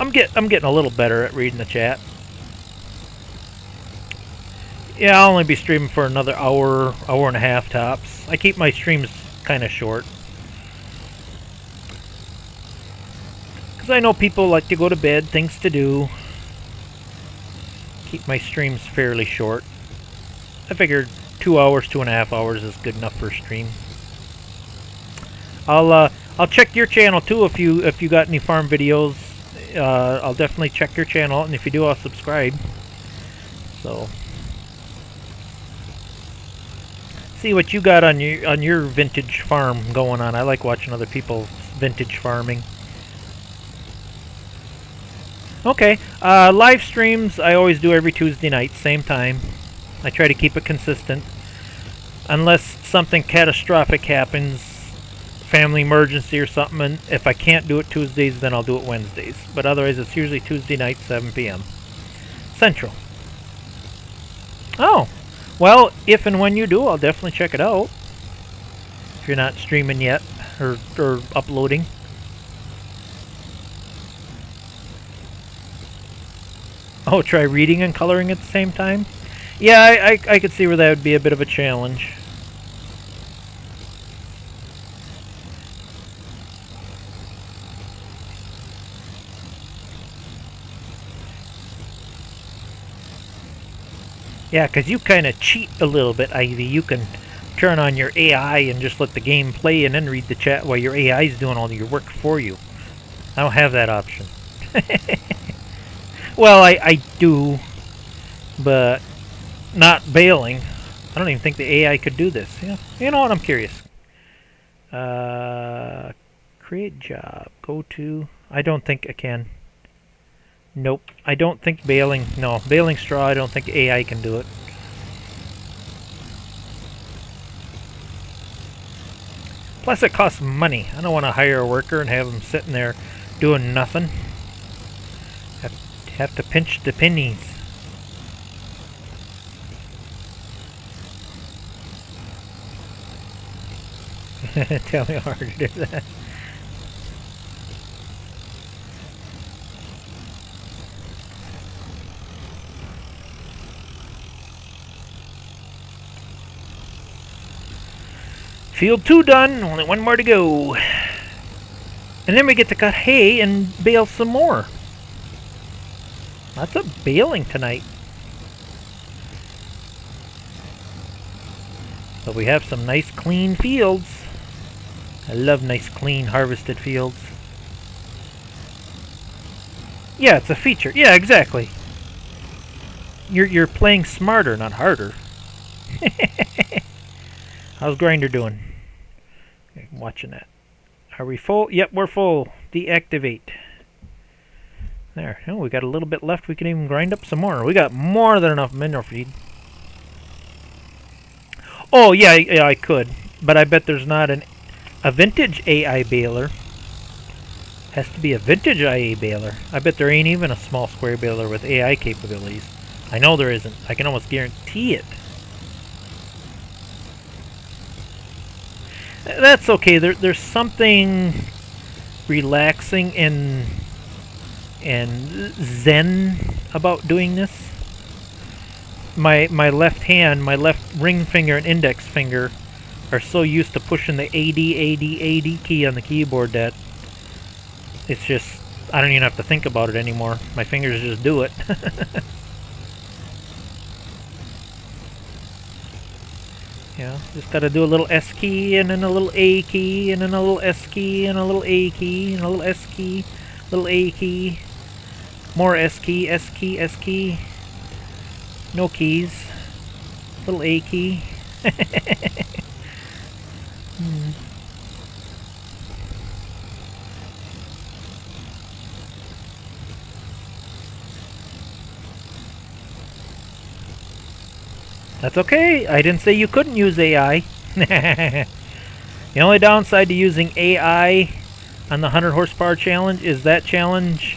I'm getting a little better at reading the chat. Yeah, I'll only be streaming for another hour and a half tops. I keep my streams kind of short, because I know people like to go to bed, things to do. Keep my streams fairly short. I figured 2 hours, 2.5 hours is good enough for a stream. I'll check your channel too if you got any farm videos. I'll definitely check your channel, and if you do, I'll subscribe. So see what you got on your vintage farm going on. I like watching other people's vintage farming. Okay, live streams I always do every Tuesday night, same time. I try to keep it consistent, unless something catastrophic happens, family emergency or something, and if I can't do it Tuesdays, then I'll do it Wednesdays. But otherwise, it's usually Tuesday night, 7 p.m. Central. Oh, well, if and when you do, I'll definitely check it out. If you're not streaming yet, or uploading. Oh, try reading and coloring at the same time? Yeah, I could see where that would be a bit of a challenge. Yeah, because you kind of cheat a little bit, Ivy. You can turn on your AI and just let the game play and then read the chat while your AI is doing all your work for you. I don't have that option. Well, I do, but not bailing. I don't even think the AI could do this. Yeah, you know what? I'm curious. Create job. Go to... I don't think I can. Nope. I don't think baling... No, baling straw, I don't think AI can do it. Plus it costs money. I don't want to hire a worker and have them sitting there doing nothing. Have to pinch the pennies. Tell me how hard to do that. Field 2 done, only one more to go. And then we get to cut hay and bale some more. Lots of baling tonight. But we have some nice clean fields. I love nice clean harvested fields. Yeah, it's a feature. Yeah, exactly. You're playing smarter, not harder. How's Grinder doing? I'm watching that. Are we full? Yep, we're full. Deactivate. There. Oh, we got a little bit left. We can even grind up some more. We got more than enough mineral feed. Oh, yeah, I could. But I bet there's not a vintage AI baler. Has to be a vintage IA baler. I bet there ain't even a small square baler with AI capabilities. I know there isn't. I can almost guarantee it. That's okay. There's something relaxing and zen about doing this. My left hand, my left ring finger and index finger are so used to pushing the AD key on the keyboard that it's just, I don't even have to think about it anymore. My fingers just do it. Yeah, just gotta do a little S key and then a little A key and then a little S key and a little A key and a little S key, little A key, more S key, S key, S key. No keys. Little A key. That's okay. I didn't say you couldn't use AI. The only downside to using AI on the 100 horsepower challenge is that challenge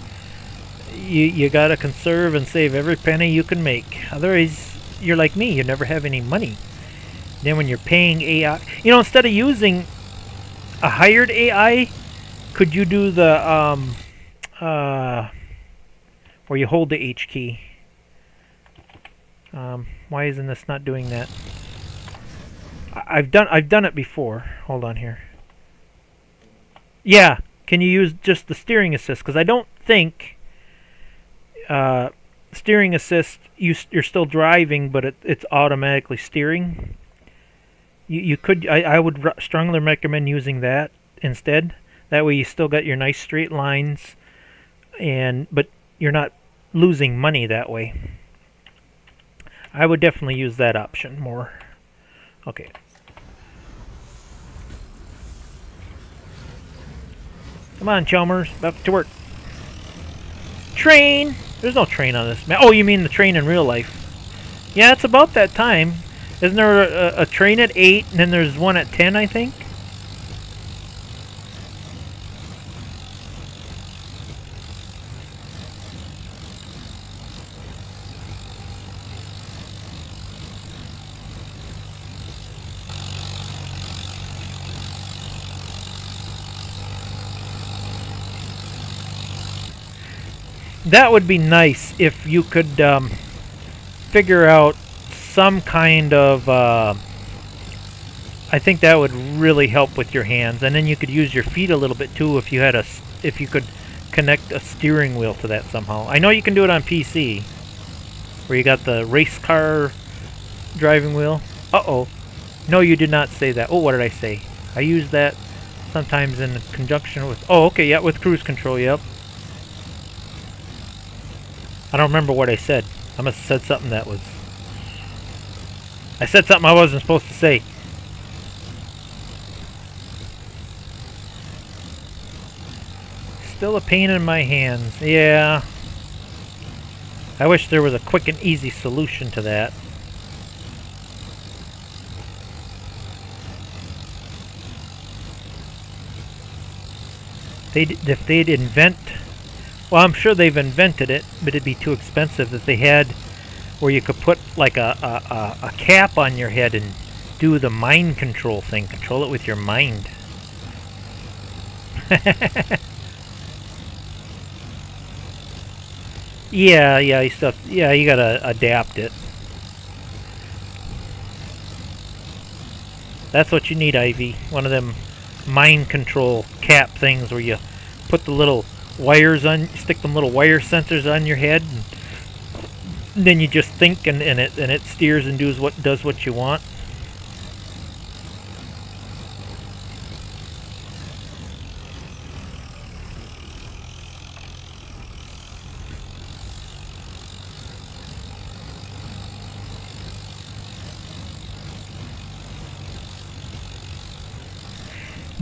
you gotta conserve and save every penny you can make. Otherwise, you're like me. You never have any money. Then when you're paying AI, instead of using a hired AI, could you do the where you hold the H key? Why isn't this not doing that? I've done it before. Hold on here. Yeah, can you use just the steering assist? Because I don't think steering assist you're still driving, but it's automatically steering. You could. I would strongly recommend using that instead. That way you still got your nice straight lines, but you're not losing money that way. I would definitely use that option more. Okay. Come on, Chalmers. Back to work. Train! There's no train on this map. Oh, you mean the train in real life? Yeah, it's about that time. Isn't there a train at 8 and then there's one at 10, I think? That would be nice if you could figure out some kind of... I think that would really help with your hands, and then you could use your feet a little bit too if you could connect a steering wheel to that somehow. I know you can do it on PC, where you got the race car driving wheel. Uh-oh. No, you did not say that. Oh, what did I say? I use that sometimes in conjunction with... Oh, okay, yeah, with cruise control, yep. I don't remember what I said. I must have said something that was... I said something I wasn't supposed to say. Still a pain in my hands. Yeah. I wish there was a quick and easy solution to that. If they'd invent... Well, I'm sure they've invented it, but it'd be too expensive if they had where you could put like a cap on your head and do the mind control thing. Control it with your mind. Yeah, you gotta adapt it. That's what you need, Ivy. One of them mind control cap things where you put the little wires on, stick them little wire sensors on your head, and then you just think, and it steers and does what you want.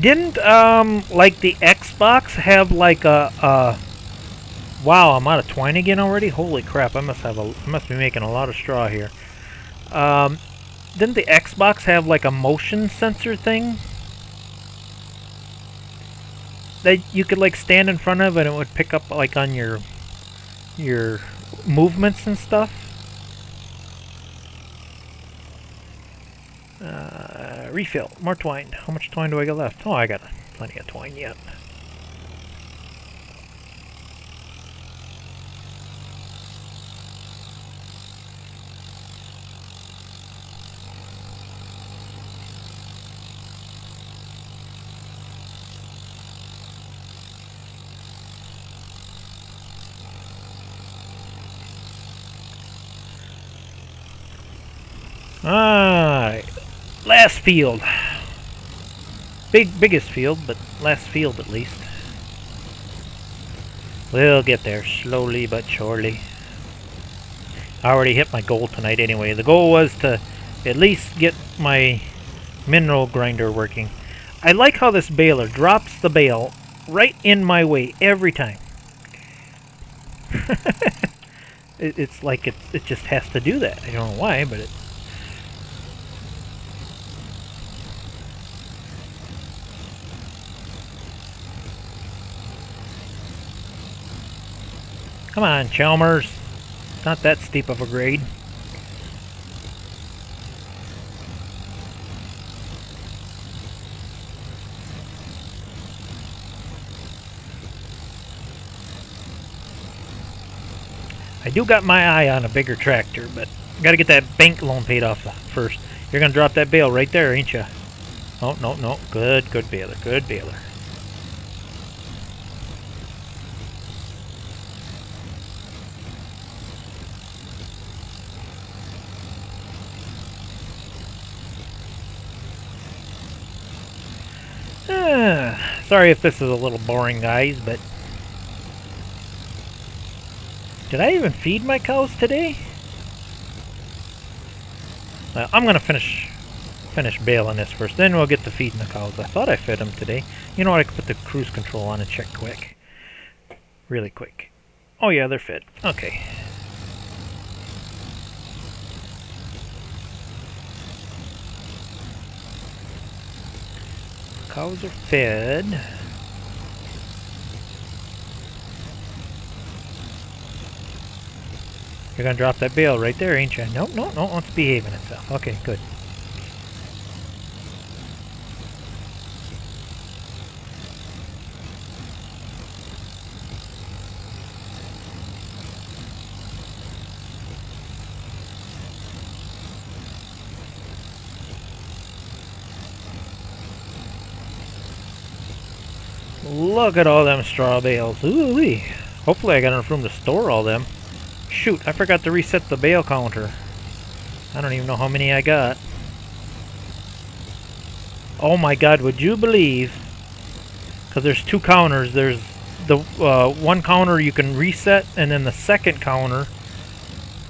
Didn't like the Xbox have like a wow, I'm out of twine again already? Holy crap, I must be making a lot of straw here. Didn't the Xbox have like a motion sensor thing that you could like stand in front of and it would pick up like on your movements and stuff? Refill. More twine. How much twine do I got left? Oh, I got plenty of twine yet. Alright. Last field. Biggest field, but last field at least. We'll get there slowly but surely. I already hit my goal tonight anyway. The goal was to at least get my mineral grinder working. I like how this baler drops the bale right in my way every time. It's like it just has to do that. I don't know why, but it... Come on, Chalmers. Not that steep of a grade. I do got my eye on a bigger tractor, but gotta get that bank loan paid off first. You're gonna drop that bale right there, ain't ya? Oh, no, no. Good baler, good baler. Sorry if this is a little boring, guys, but... Did I even feed my cows today? Well, I'm gonna finish baling this first, then we'll get to feeding the cows. I thought I fed them today. You know what, I could put the cruise control on and check quick. Really quick. Oh yeah, they're fed. Okay. Cows are fed. You're gonna drop that bale right there, ain't you? No, no, no, it's behaving itself. Okay, good. Look at all them straw bales. Ooh-wee. Hopefully I got enough room to store all them. Shoot, I forgot to reset the bale counter. I don't even know how many I got. Oh my god, would you believe? Because there's two counters. There's the one counter you can reset, and then the second counter.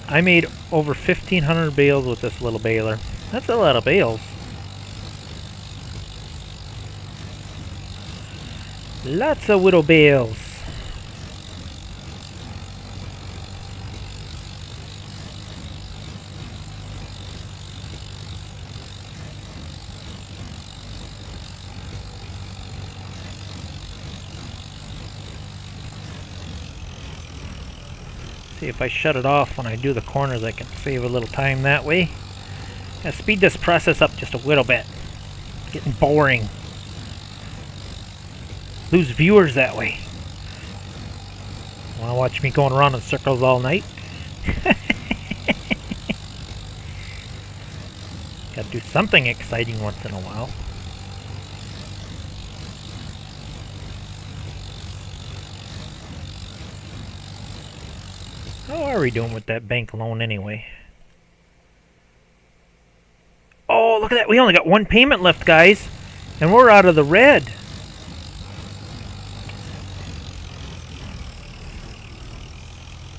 I made over 1,500 bales with this little baler. That's a lot of bales. Lots of widow bales. See if I shut it off when I do the corners, I can save a little time that way. And speed this process up just a little bit. It's getting boring. Lose viewers that way. Want to watch me going around in circles all night? Gotta do something exciting once in a while. How are we doing with that bank loan anyway? Oh, look at that. We only got one payment left, guys. And we're out of the red.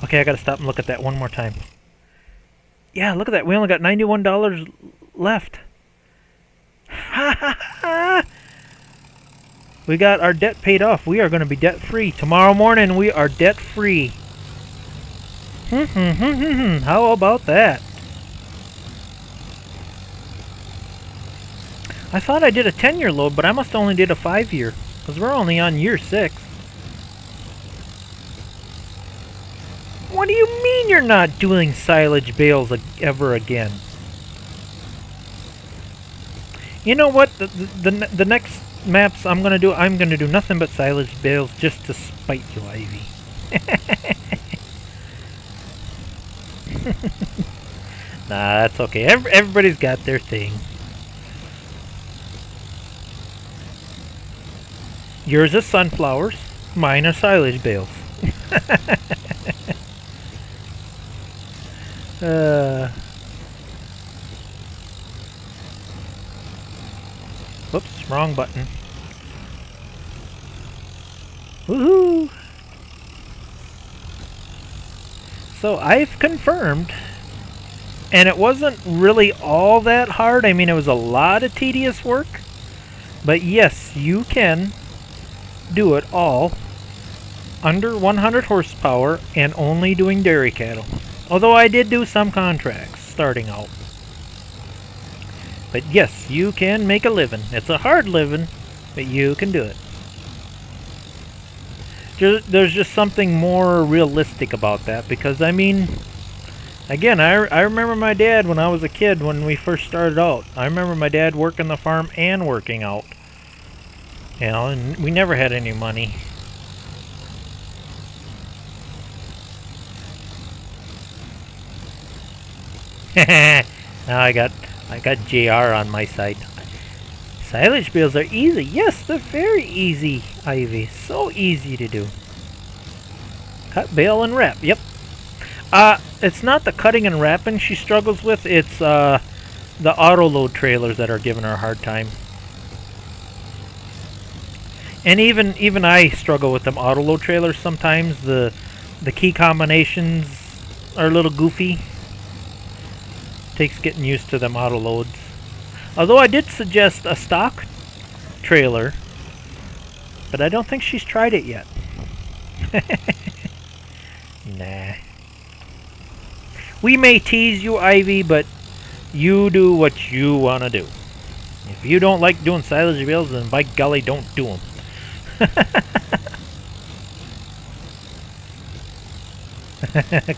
Okay, I gotta stop and look at that one more time. Yeah, look at that. We only got $91 left. Ha ha ha! We got our debt paid off. We are going to be debt free. Tomorrow morning we are debt free. How about that? I thought I did a 10-year load, but I must only did a 5-year. Because we're only on year 6. What do you mean you're not doing silage bales ever again? You know what? The next maps I'm gonna do nothing but silage bales just to spite you, Ivy. Nah, that's okay. Everybody's got their thing. Yours is sunflowers. Mine are silage bales. Whoops, wrong button. Woohoo! So I've confirmed, and it wasn't really all that hard. I mean, it was a lot of tedious work, but yes, you can do it all under 100 horsepower and only doing dairy cattle. Although I did do some contracts starting out. But yes, you can make a living. It's a hard living, but you can do it. There's just something more realistic about that, because I mean, again, I remember my dad when I was a kid, when we first started out. I remember my dad working the farm and working out. You know, and we never had any money. Now I got JR on my side. Silage bales are easy. Yes, they're very easy, Ivy. So easy to do. Cut, bale, and wrap. Yep. It's not the cutting and wrapping she struggles with. It's the auto load trailers that are giving her a hard time. And even I struggle with them auto load trailers sometimes. The key combinations are a little goofy. Takes getting used to them auto loads. Although I did suggest a stock trailer, but I don't think she's tried it yet. Nah. We may tease you, Ivy, but you do what you want to do. If you don't like doing silage bales, then by golly, don't do them.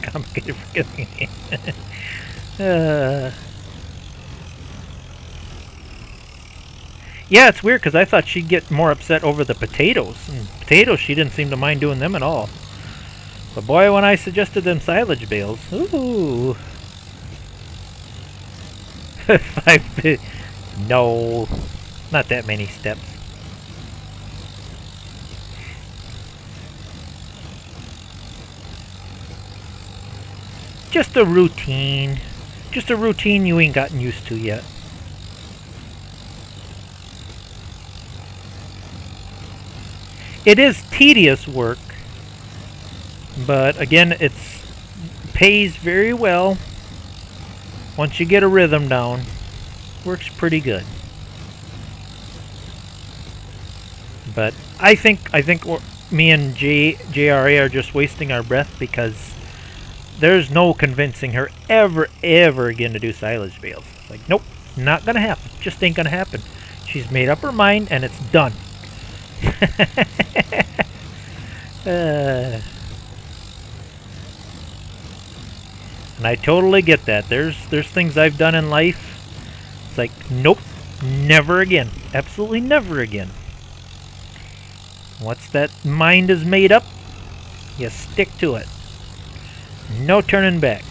Complicated forgiving me. Yeah, it's weird because I thought she'd get more upset over the potatoes. And potatoes, she didn't seem to mind doing them at all. But boy, when I suggested them silage bales, ooh. No, not that many steps. Just a routine. Just a routine you ain't gotten used to yet. It is tedious work, but again, it pays very well. Once you get a rhythm down, works pretty good. But I think me and JRA are just wasting our breath, because there's no convincing her ever again to do silage bales. Like, nope, not gonna happen. Just ain't gonna happen. She's made up her mind, and it's done. And I totally get that. There's things I've done in life. It's like, nope, never again. Absolutely never again. Once that mind is made up, you stick to it. No turning back.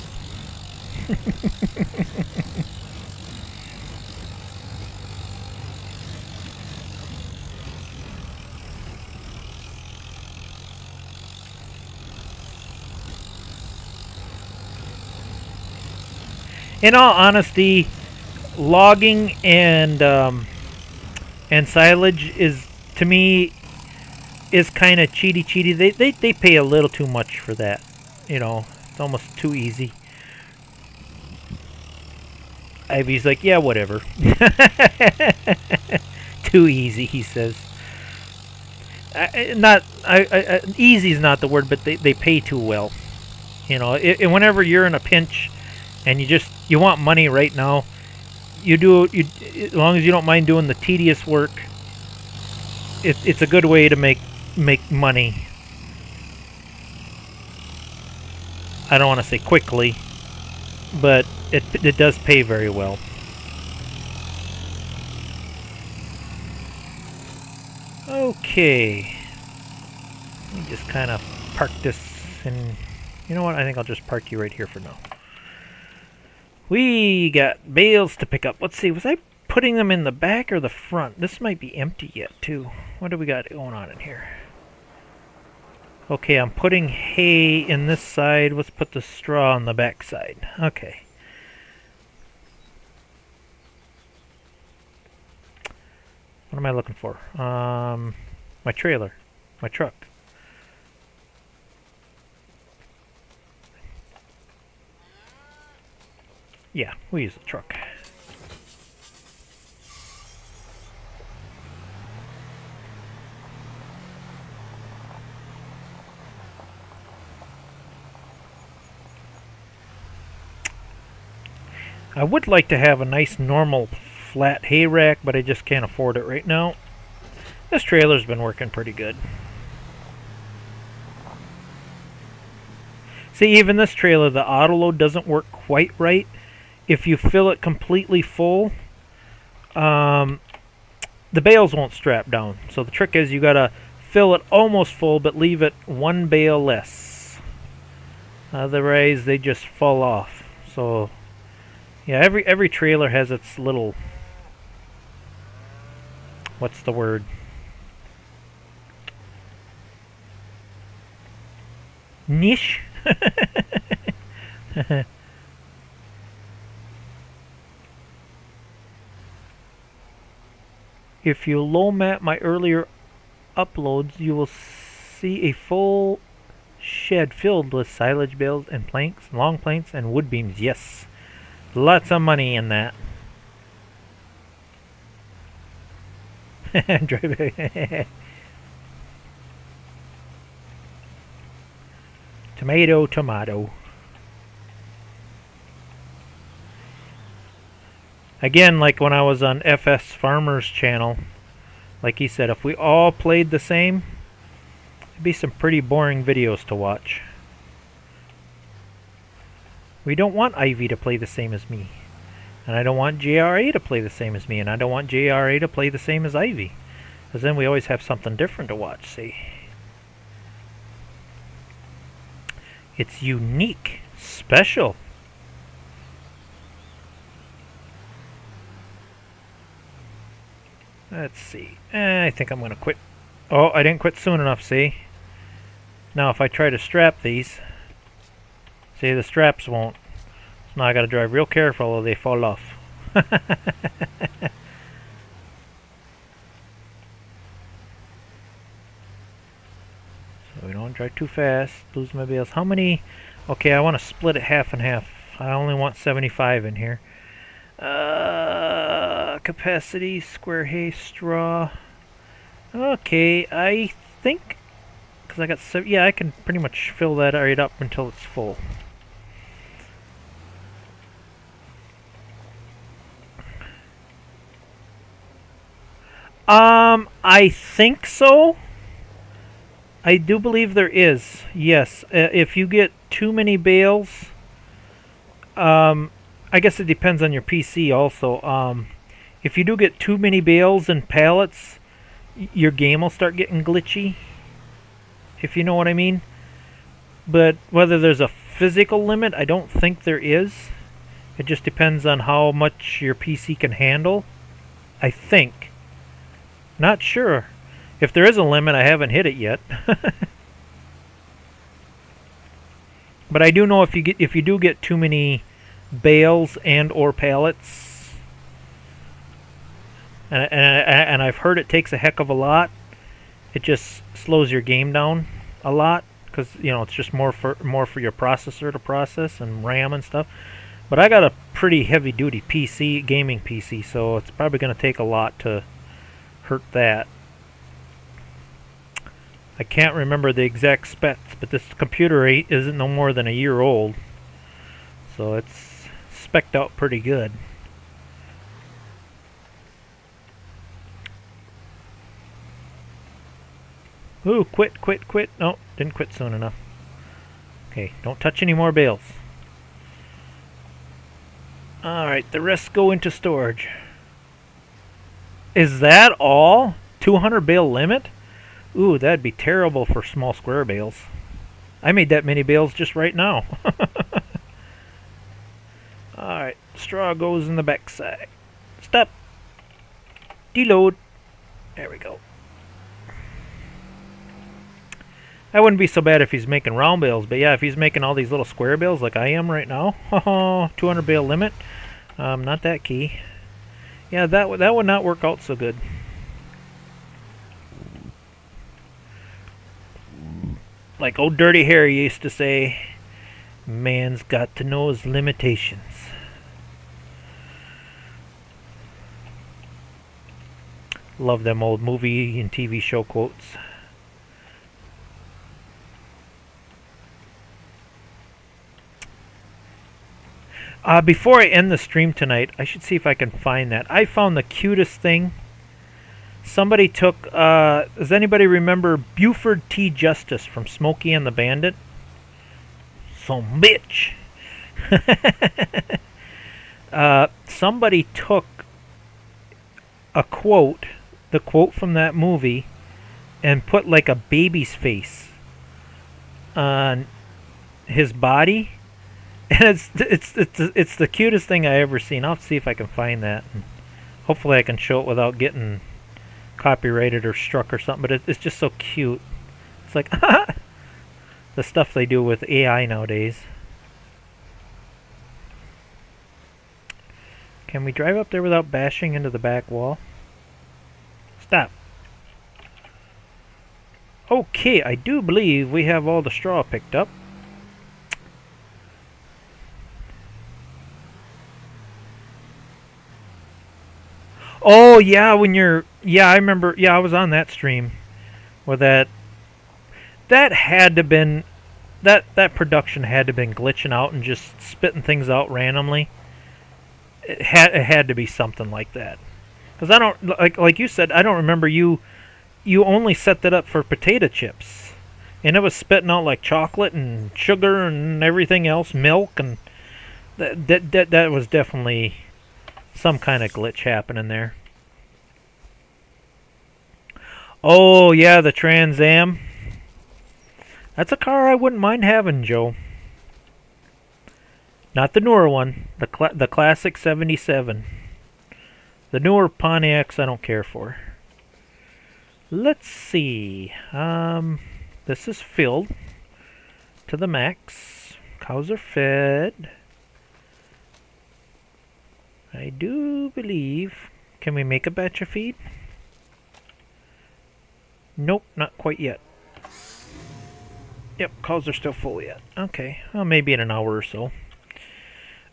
In all honesty, logging and silage is, to me, is kind of cheaty. They pay a little too much for that. You know, it's almost too easy. Ivy's like, yeah, whatever. Too easy, he says. easy is not the word, but they pay too well. You know, whenever you're in a pinch and you want money right now, as long as you don't mind doing the tedious work, it's a good way to make money. I don't want to say quickly, but it does pay very well. Okay, let me just kind of park this, and you know what? I think I'll just park you right here for now. We got bales to pick up. Let's see, was I putting them in the back or the front? This might be empty yet too. What do we got going on in here? Okay, I'm putting hay in this side. Let's put the straw on the back side. Okay. What am I looking for? My trailer. My truck. Yeah, we'll use the truck. I would like to have a nice normal flat hay rack, but I just can't afford it right now. This trailer's been working pretty good. See, even this trailer, the auto load doesn't work quite right. If you fill it completely full, the bales won't strap down. So the trick is you gotta fill it almost full, but leave it one bale less. Otherwise, they just fall off. So, yeah, every trailer has its little, what's the word? Niche? If you low map my earlier uploads, you will see a full shed filled with silage bales and planks, long planks, and wood beams. Yes, lots of money in that. Tomato, tomato. Again, like when I was on FS Farmer's channel, like he said, if we all played the same, it'd be some pretty boring videos to watch. We don't want Ivy to play the same as me. And I don't want JRA to play the same as me. And I don't want JRA to play the same as Ivy. Because then we always have something different to watch, see? It's unique, special. Let's see. I think I'm going to quit. Oh, I didn't quit soon enough, see? Now if I try to strap these, see, the straps won't. So now I got to drive real careful or they fall off. So we don't drive too fast, lose my bales. How many? Okay, I want to split it half and half. I only want 75 in here. Capacity, square hay, straw. Okay, I think, because I got yeah, I can pretty much fill that right up until it's full. I think so. I do believe there is. Yes, if you get too many bales, I guess it depends on your PC also. If you do get too many bales and pallets, your game will start getting glitchy, if you know what I mean. But whether there's a physical limit, I don't think there is. It just depends on how much your PC can handle, I think. Not sure. If there is a limit, I haven't hit it yet. But I do know if you do get too many bales and or pallets, and I've heard it takes a heck of a lot. It just slows your game down a lot because it's just more for your processor to process and RAM and stuff. But I got a pretty heavy duty PC, gaming PC, so it's probably going to take a lot to hurt that. I can't remember the exact specs, but this computer isn't no more than a year old. So it's spec'd out pretty good. Ooh, quit. No, didn't quit soon enough. Okay, don't touch any more bales. Alright, the rest go into storage. Is that all? 200 bale limit? Ooh, that'd be terrible for small square bales. I made that many bales just right now. Alright, straw goes in the backside. Stop. Deload. There we go. That wouldn't be so bad if he's making round bales, but yeah, if he's making all these little square bales like I am right now, 200 bale limit, not that key. Yeah, that would not work out so good. Like old Dirty Harry used to say, man's got to know his limitations. Love them old movie and TV show quotes. Before I end the stream tonight, I should see if I can find that. I found the cutest thing. Somebody took, does anybody remember Buford T. Justice from Smokey and the Bandit? Some bitch. Somebody took a quote, the quote from that movie, and put like a baby's face on his body. And it's the cutest thing I ever seen. I'll see if I can find that. And hopefully I can show it without getting copyrighted or struck or something. But it's just so cute. It's like the stuff they do with AI nowadays. Can we drive up there without bashing into the back wall? Stop. Okay, I do believe we have all the straw picked up. Oh yeah, I remember. Yeah, I was on that stream where that had to been that production had to been glitching out and just spitting things out randomly. It had to be something like that. Because I don't like you said, I don't remember you only set that up for potato chips, and it was spitting out like chocolate and sugar and everything else, milk, and that was definitely some kind of glitch happening there. Oh, yeah, the Trans Am. That's a car I wouldn't mind having, Joe. Not the newer one. The classic 77. The newer Pontiacs I don't care for. Let's see. This is filled to the max. Cows are fed. I do believe... Can we make a batch of feed? Nope, not quite yet. Yep, cows are still full yet. Okay, well, maybe in an hour or so.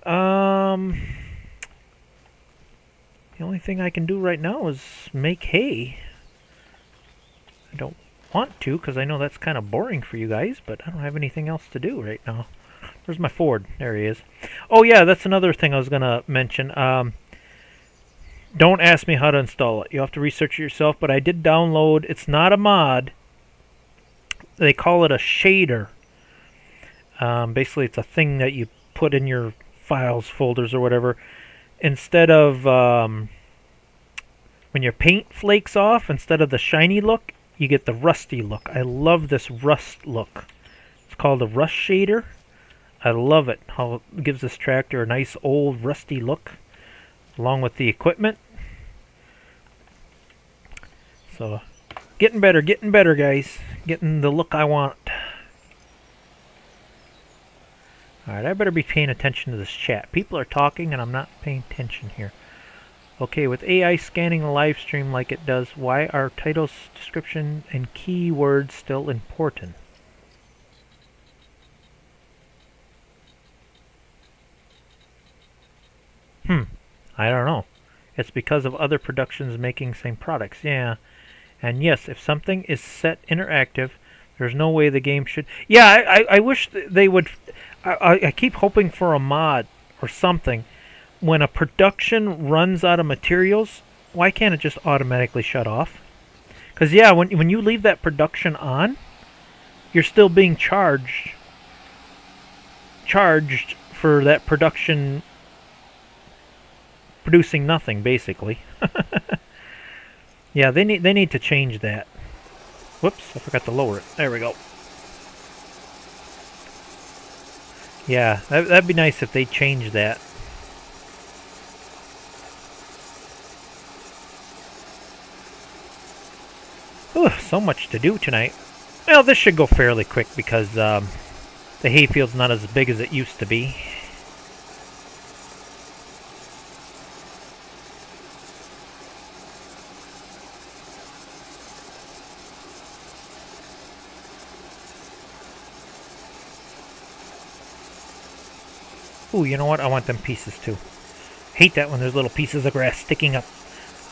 The only thing I can do right now is make hay. I don't want to, because I know that's kind of boring for you guys, but I don't have anything else to do right now. Where's my Ford? There he is. Oh yeah, that's another thing I was going to mention. Don't ask me how to install it. You have to research it yourself, but I did download. It's not a mod. They call it a shader. Basically, it's a thing that you put in your files, folders, or whatever. Instead of when your paint flakes off, instead of the shiny look, you get the rusty look. I love this rust look. It's called a rust shader. I love it. How it gives this tractor a nice old rusty look, along with the equipment. So, getting better, guys. Getting the look I want. Alright, I better be paying attention to this chat. People are talking and I'm not paying attention here. Okay, with AI scanning the live stream like it does, why are titles, description, and keywords still important? I don't know. It's because of other productions making same products. Yeah. And yes, if something is set interactive, there's no way the game should... Yeah, I wish they would... I keep hoping for a mod or something. When a production runs out of materials, why can't it just automatically shut off? Because, yeah, when you leave that production on, you're still being charged for that production producing nothing, basically. Yeah, they need to change that. Whoops, I forgot to lower it. There we go. Yeah, that'd be nice if they changed that. Ooh, so much to do tonight. Well, this should go fairly quick because the hayfield's not as big as it used to be. Ooh, you know what? I want them pieces too. Hate that when there's little pieces of grass sticking up.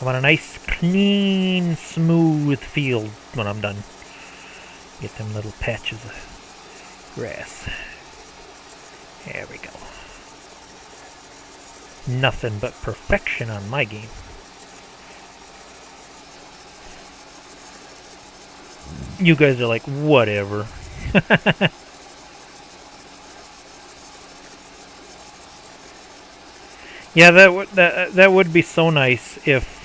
I want a nice, clean, smooth field when I'm done. Get them little patches of grass. There we go. Nothing but perfection on my game. You guys are like, whatever. Yeah, that would be so nice if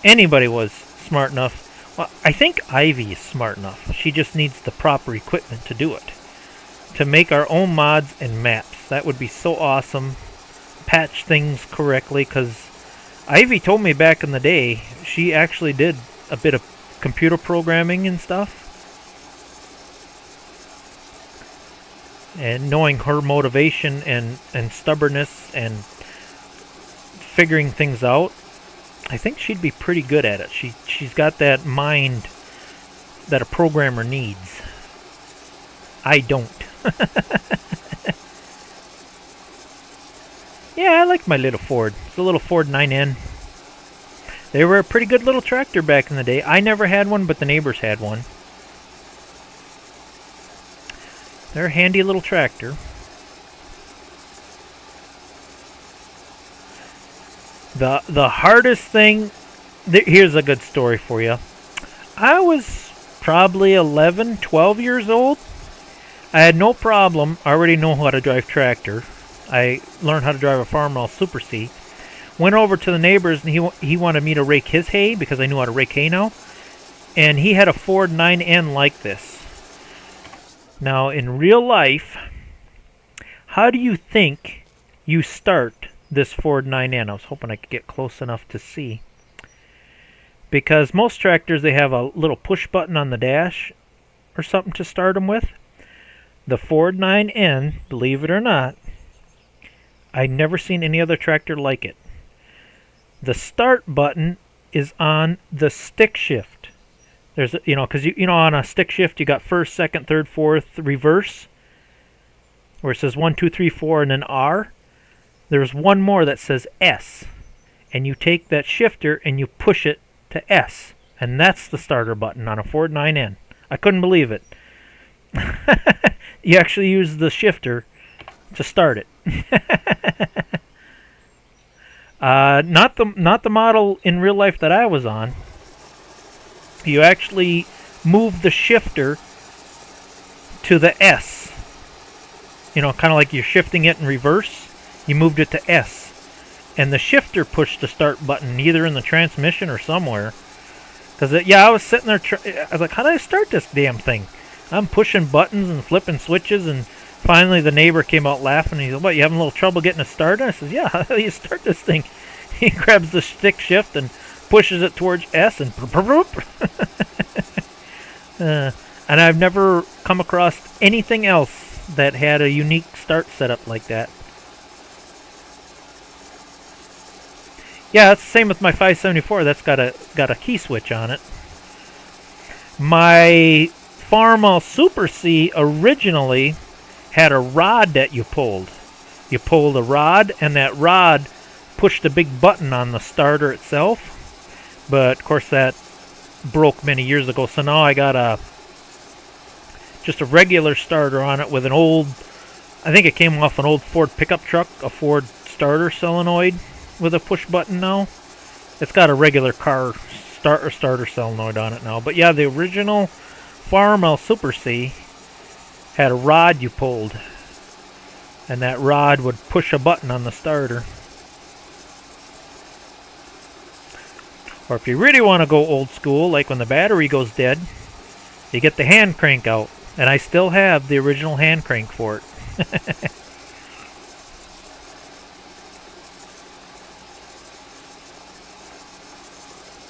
anybody was smart enough. Well, I think Ivy is smart enough. She just needs the proper equipment to do it. To make our own mods and maps. That would be so awesome. Patch things correctly, because Ivy told me back in the day she actually did a bit of computer programming and stuff. And knowing her motivation and stubbornness and figuring things out, I think she'd be pretty good at it. She's got that mind that a programmer needs. I don't. Yeah, I like my little Ford. It's a little Ford 9N. They were a pretty good little tractor back in the day. I never had one, but the neighbors had one. They're a handy little tractor. The hardest thing... Here's a good story for you. I was probably 11, 12 years old. I had no problem. I already know how to drive tractor. I learned how to drive a Farmall Super C. Went over to the neighbors and he wanted me to rake his hay because I knew how to rake hay now. And he had a Ford 9N like this. Now, in real life, how do you think you start this Ford 9N? I was hoping I could get close enough to see. Because most tractors, they have a little push button on the dash or something to start them with. The Ford 9N, believe it or not, I've never seen any other tractor like it. The start button is on the stick shift. There's, because on a stick shift you got first, second, third, fourth, reverse, where it says 1, 2, 3, 4, and then R. There's one more that says S, and you take that shifter and you push it to S, and that's the starter button on a Ford 9N. I couldn't believe it. You actually use the shifter to start it. Not the model in real life that I was on. You actually move the shifter to the S. Kind of like you're shifting it in reverse. You moved it to S. And the shifter pushed the start button either in the transmission or somewhere. Because, I was sitting there, I was like, how do I start this damn thing? I'm pushing buttons and flipping switches, and finally the neighbor came out laughing. He said, what, you having a little trouble getting it started? I said, yeah, how do you start this thing? He grabs the stick shift and pushes it towards S, and and I've never come across anything else that had a unique start setup like that. Yeah, it's the same with my 574. That's got a key switch on it. My Farmall Super C originally had a rod that you pulled. You pulled a rod, and that rod push the big button on the starter itself, but of course that broke many years ago. So now I got just a regular starter on it with an old, I think it came off an old Ford pickup truck, a Ford starter solenoid with a push button now. It's got a regular car starter solenoid on it now. But yeah, the original Farmall Super C had a rod you pulled, and that rod would push a button on the starter. Or if you really want to go old school, like when the battery goes dead, you get the hand crank out. And I still have the original hand crank for it.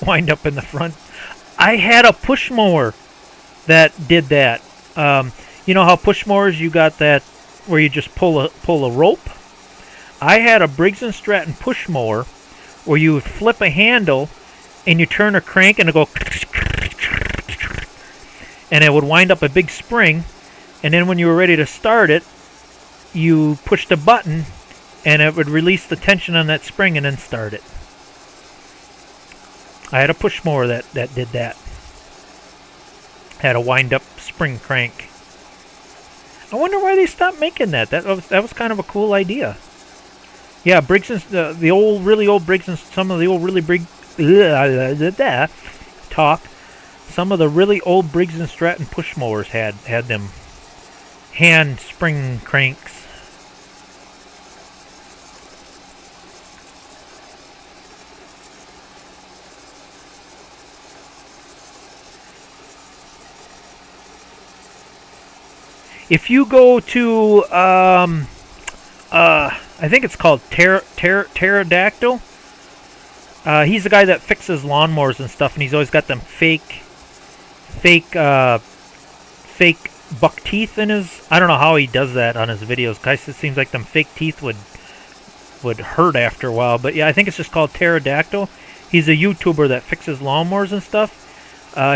Wind up in the front. I had a push mower that did that. You know how push mowers, you got that where you just pull a rope? I had a Briggs & Stratton push mower where you would flip a handle and you turn a crank and it go, and it would wind up a big spring, and then when you were ready to start it, you pushed a button and it would release the tension on that spring and then start it. I had a push mower that did that. Had a wind up spring crank. I wonder why they stopped making that. That was kind of a cool idea. Yeah, Briggs & the old, really old Briggs & some of the old really big talk. Some of the really old Briggs & Stratton push mowers had them hand spring cranks. If you go to I think it's called Pterodactyl. He's the guy that fixes lawnmowers and stuff, and he's always got them fake buck teeth in his. I don't know how he does that on his videos. Guys, it seems like them fake teeth would hurt after a while. But yeah, I think it's just called Pterodactyl. He's a YouTuber that fixes lawnmowers and stuff.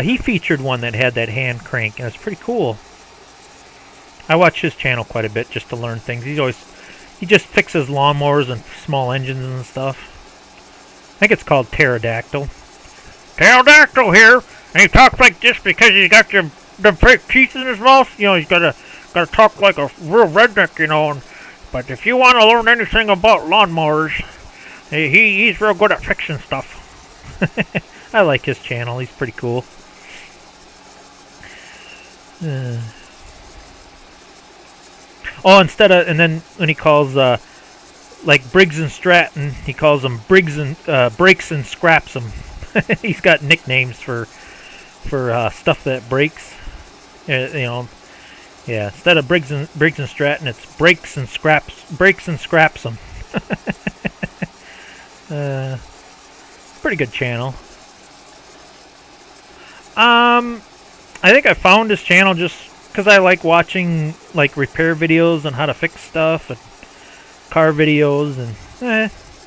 He featured one that had that hand crank, and it's pretty cool. I watch his channel quite a bit just to learn things. He just fixes lawnmowers and small engines and stuff. I think it's called Pterodactyl. Pterodactyl here, and he talks like this because he's got the fake teeth in his mouth. You know, he's gotta talk like a real redneck, you know. But if you want to learn anything about lawnmowers, he's real good at fixing stuff. I like his channel. He's pretty cool. Oh, and then when he calls like Briggs & Stratton, he calls them Briggs and breaks and scraps them. He's got nicknames for stuff that breaks. You know, yeah. Instead of Briggs and Stratton, it's breaks and scraps them. Pretty good channel. I think I found his channel just because I like watching like repair videos and how to fix stuff and car videos, and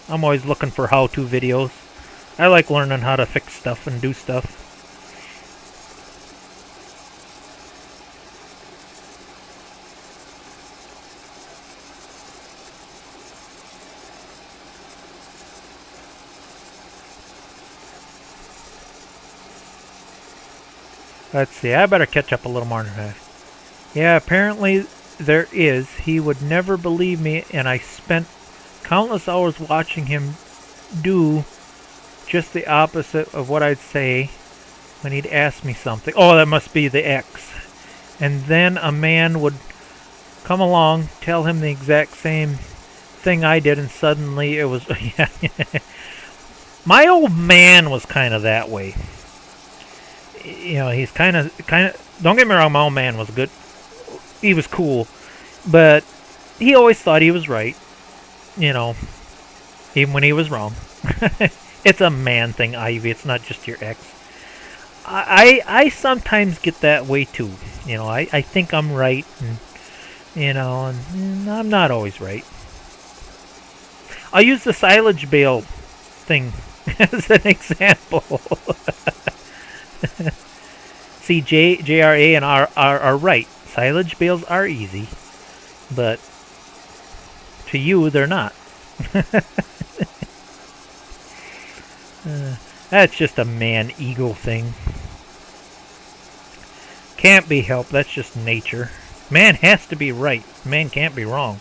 I'm always looking for how-to videos. I like learning how to fix stuff and do stuff. Let's see, I better catch up a little more than that. Yeah, apparently there is. He would never believe me, and I spent countless hours watching him do just the opposite of what I'd say when he'd ask me something. Oh, that must be the X. And then a man would come along, tell him the exact same thing I did, and suddenly it was... Yeah. My old man was kind of that way. You know, he's kind of... Don't get me wrong, my old man was good. He was cool. But he always thought he was right. You know, even when he was wrong. It's a man thing, Ivy. It's not just your ex. I sometimes get that way too. You know, I think I'm right. And, you know, and I'm not always right. I'll use the silage bale thing as an example. See, JRA and R are right. Silage bales are easy, but to you, they're not. That's just a man ego thing. Can't be helped. That's just nature. Man has to be right. Man can't be wrong.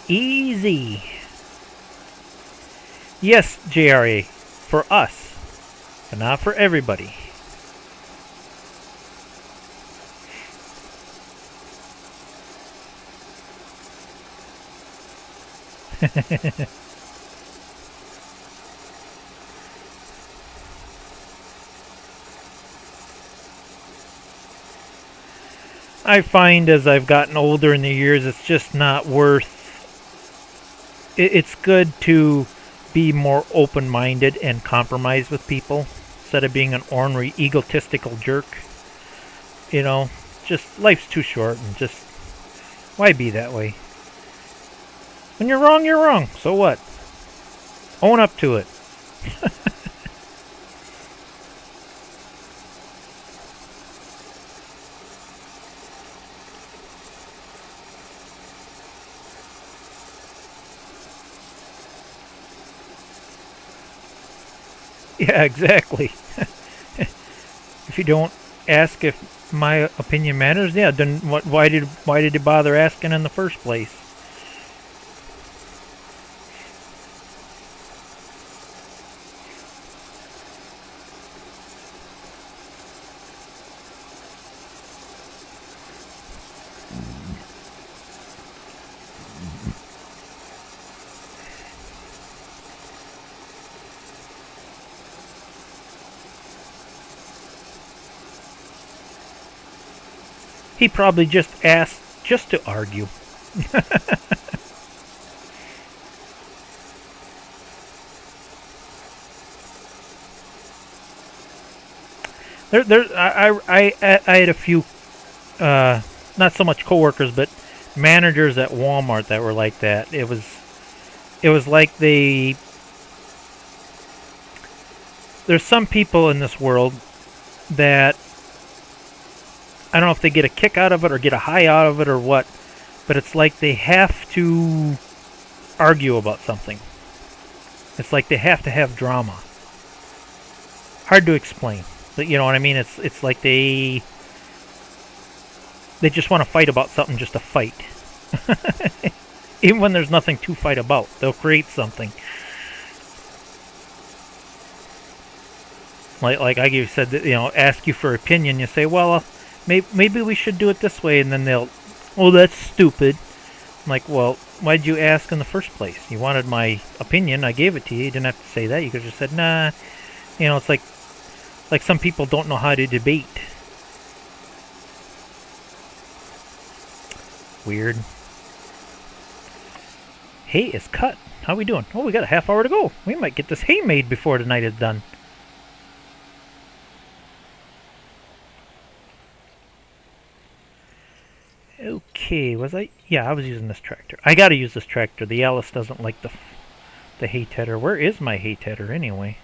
Easy. Yes, JRA. For us. But not for everybody. I find as I've gotten older in the years, it's just not worth. It's good to be more open-minded and compromise with people instead of being an ornery, egotistical jerk. You know, just life's too short, and just why be that way? When you're wrong, you're wrong. So what? Own up to it. Yeah, exactly. If you don't ask if my opinion matters, yeah, then why did you bother asking in the first place? He probably just asked just to argue. I had a few, not so much coworkers, but managers at Walmart that were like that. It was like there's some people in this world that I don't know if they get a kick out of it or get a high out of it or what, but it's like they have to argue about something. It's like they have to have drama. Hard to explain, but you know what I mean? It's like they just want to fight about something just to fight. Even when there's nothing to fight about, they'll create something. Like I said, that, you know, ask you for opinion. You say, well, maybe we should do it this way, and then they'll, oh, that's stupid. I'm like, well, why'd you ask in the first place? You wanted my opinion, I gave it to you. You didn't have to say that. You could have just said, nah. You know, it's like some people don't know how to debate. Weird. Hay is cut. How we doing? Oh, we got a half hour to go. We might get this hay made before the night is done. Okay, was I? Yeah, I was using this tractor. I gotta use this tractor. The Alice doesn't like the hay tedder. Where is my hay tedder anyway?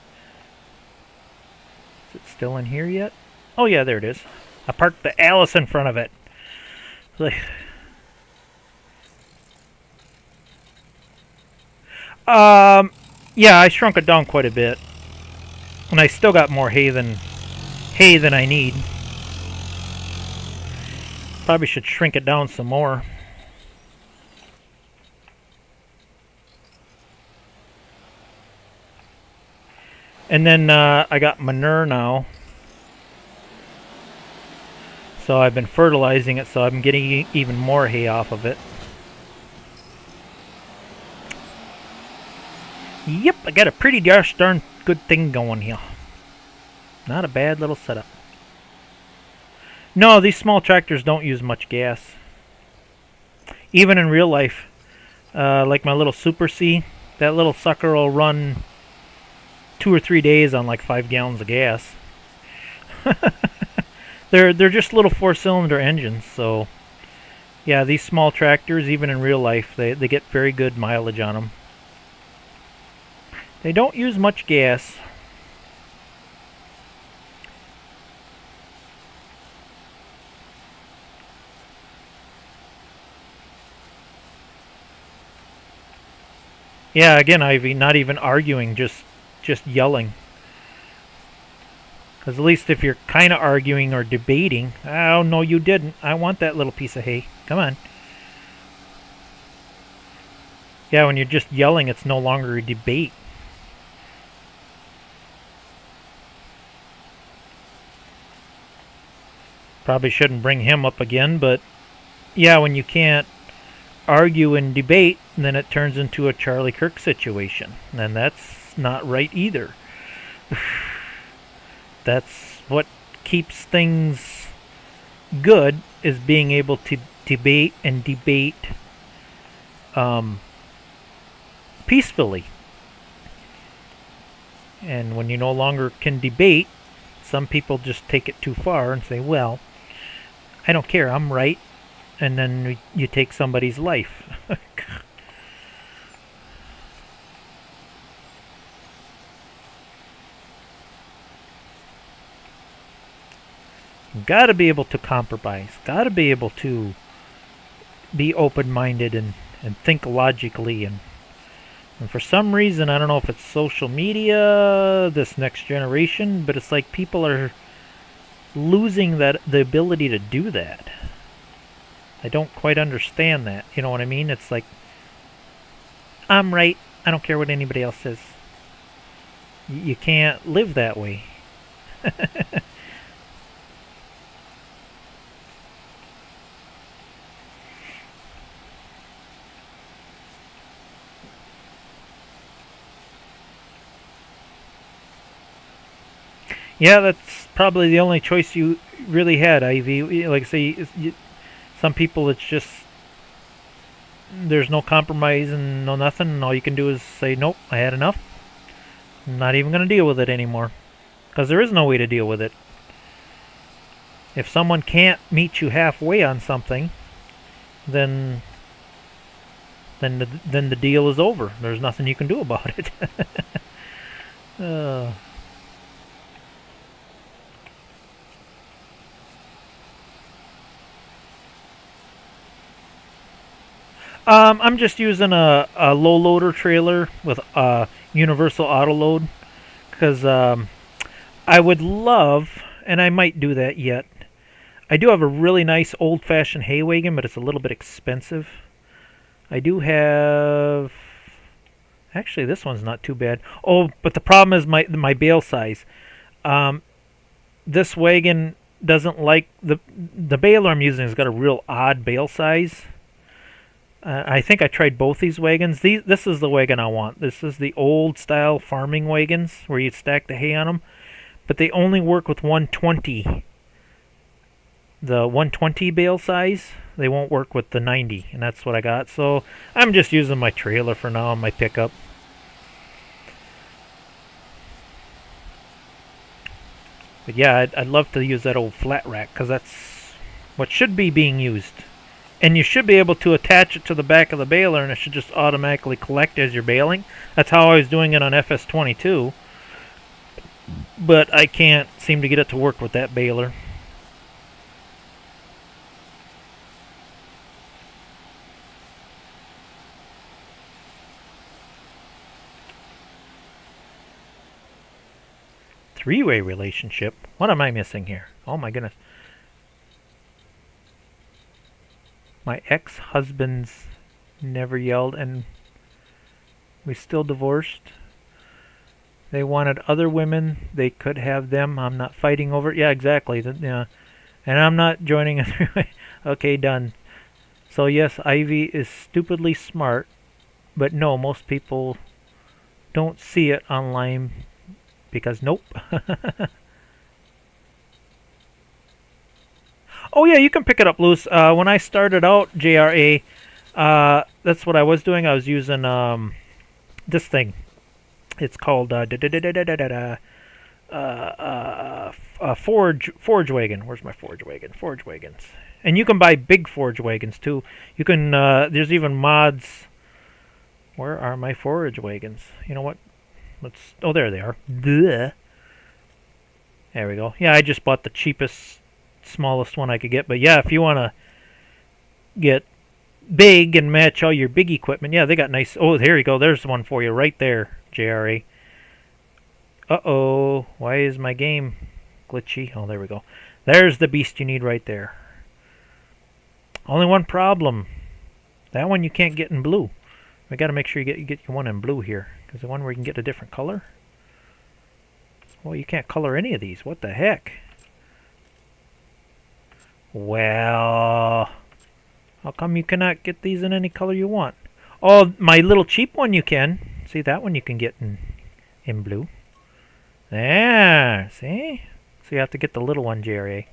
Is it still in here yet? Oh yeah, there it is. I parked the Alice in front of it. Yeah, I shrunk it down quite a bit, and I still got more hay than I need. Probably should shrink it down some more. And then I got manure now. So I've been fertilizing it, so I'm getting even more hay off of it. Yep, I got a pretty gosh darn good thing going here. Not a bad little setup. No, these small tractors don't use much gas. Even in real life, like my little Super C, that little sucker will run 2 or 3 days on like 5 gallons of gas. They're just little 4-cylinder engines, so yeah, these small tractors, even in real life, they get very good mileage on them. They don't use much gas. Yeah, again, Ivy, not even arguing, just yelling. Because at least if you're kind of arguing or debating, oh, no, you didn't. I want that little piece of hay. Come on. Yeah, when you're just yelling, it's no longer a debate. Probably shouldn't bring him up again, but yeah, when you can't argue and debate, then it turns into a Charlie Kirk situation. And that's not right either. That's what keeps things good, is being able to debate and debate peacefully. And when you no longer can debate, some people just take it too far and say, well, I don't care, I'm right. And then you take somebody's life. Got to be able to compromise. Got to be able to be open-minded and think logically. And for some reason, I don't know if it's social media, this next generation, but it's like people are losing the ability to do that. I don't quite understand that. You know what I mean? It's like, I'm right. I don't care what anybody else says. You can't live that way. Yeah, that's probably the only choice you really had, Ivy. Like I say, some people, it's just, there's no compromise and no nothing, and all you can do is say, nope, I had enough. I'm not even going to deal with it anymore. Because there is no way to deal with it. If someone can't meet you halfway on something, then the deal is over. There's nothing you can do about it. I'm just using a low loader trailer with a universal auto load, because I would love, and I might do that yet. I do have a really nice old-fashioned hay wagon, but it's a little bit expensive. I do have, actually this one's not too bad. Oh, but the problem is my bale size. This wagon doesn't like the baler I'm using has got a real odd bale size. I think I tried both these wagons. This is the wagon I want. This is the old style farming wagons where you stack the hay on them. But they only work with 120. The 120 bale size. They won't work with the 90. And that's what I got. So I'm just using my trailer for now on my pickup. But yeah, I'd love to use that old flat rack, because that's what should be being used. And you should be able to attach it to the back of the baler, and it should just automatically collect as you're baling. That's how I was doing it on FS25. But I can't seem to get it to work with that baler. Three-way relationship? What am I missing here? Oh my goodness. My ex-husbands never yelled, and we still divorced. They wanted other women. They could have them. I'm not fighting over it. Yeah, exactly. Yeah. And I'm not joining a three-way. Okay, done. So yes, Ivy is stupidly smart, but no, most people don't see it online because nope. Oh yeah, you can pick it up loose. When I started out JRA, that's what I was doing. I was using this thing. It's called forge wagon. Where's my forge wagon? Forge wagons. And you can buy big forge wagons too. You can. There's even mods. Where are my forage wagons? You know what? Let's. Oh, there they are. Blech. There we go. Yeah, I just bought the cheapest, smallest one I could get. But yeah, if you want to get big and match all your big equipment. Yeah, they got nice. Oh, there you go. There's one for you right there, JRA. Uh-oh. Why is my game glitchy? Oh, there we go. There's the beast you need right there. Only one problem. That one you can't get in blue. We got to make sure you get your one in blue here. Because the one where you can get a different color. Well, you can't color any of these. What the heck? Well, how come you cannot get these in any color you want? Oh, my little cheap one you can. See, that one you can get in blue. There, see? So you have to get the little one, JRA.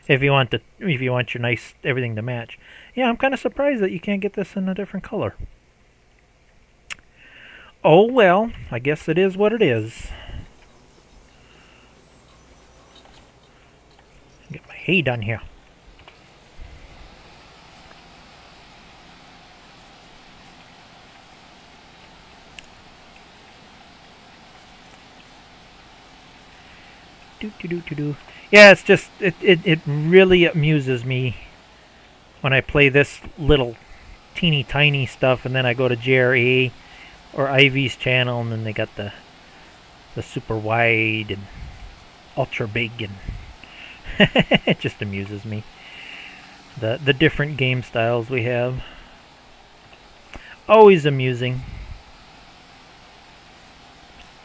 if you want your nice everything to match. Yeah, I'm kind of surprised that you can't get this in a different color. Oh well, I guess it is what it is. Get my hay done here. Yeah, it's just it really amuses me when I play this little teeny tiny stuff, and then I go to JRA or Ivy's channel, and then they got the super wide and ultra big, and it just amuses me. The different game styles we have, always amusing.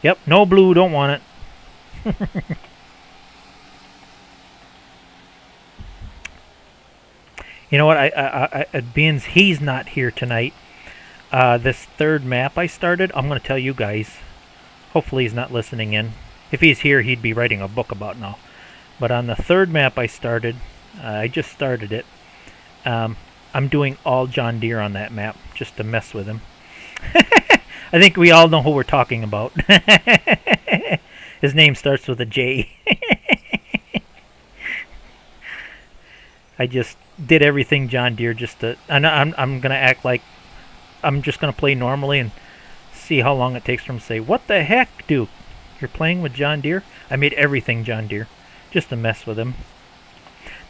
Yep, no blue, don't want it. You know what? I being he's not here tonight. This third map I started, I'm going to tell you guys. Hopefully he's not listening in. If he's here, he'd be writing a book about now. But on the third map I started, I just started it. I'm doing all John Deere on that map just to mess with him. I think we all know who we're talking about. His name starts with a J. I just did everything John Deere just to, and I'm gonna act like I'm just gonna play normally and see how long it takes for him to say, "What the heck, Duke? You're playing with John Deere?" I made everything John Deere just to mess with him.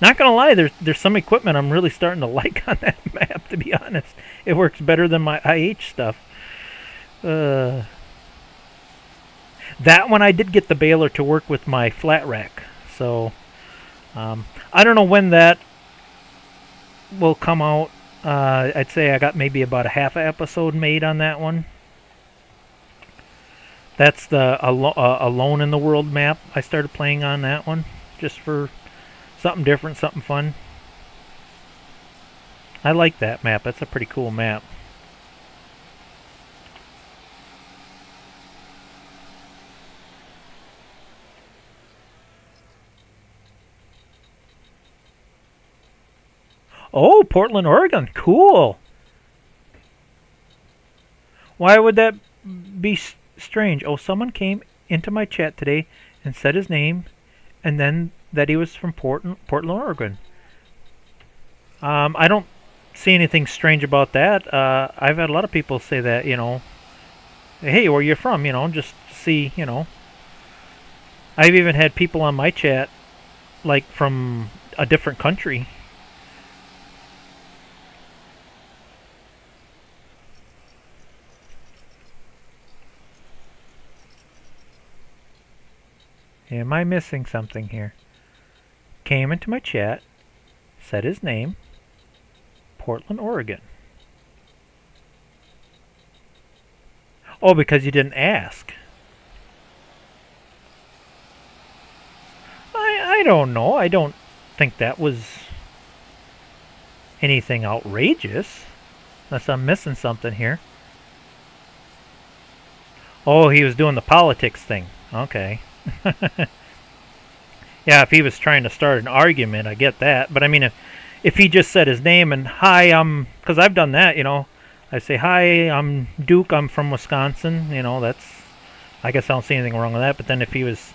Not gonna lie, there's some equipment I'm really starting to like on that map. To be honest, it works better than my IH stuff. That one I did get the baler to work with my flat rack, so I don't know when that will come out. I'd say I got maybe about a half episode made on that one. That's the Alone in the World map. I started playing on that one just for something different, something fun. I like that map. That's a pretty cool map. Oh, Portland, Oregon. Cool. Why would that be strange? Oh, someone came into my chat today and said his name, and then that he was from Portland, Oregon. I don't see anything strange about that. I've had a lot of people say that, you know, hey, where you from? You know, just see, you know. I've even had people on my chat, like, from a different country. Am I missing something here? Came into my chat, said his name, Portland, Oregon. Oh, because you didn't ask. I don't know. I don't think that was anything outrageous. Unless I'm missing something here. Oh, he was doing the politics thing. Okay. Yeah, if he was trying to start an argument, I get that. But I mean, if he just said his name and, hi, because I've done that, you know. I say, hi, I'm Duke, I'm from Wisconsin. You know, that's, I guess I don't see anything wrong with that. But then if he was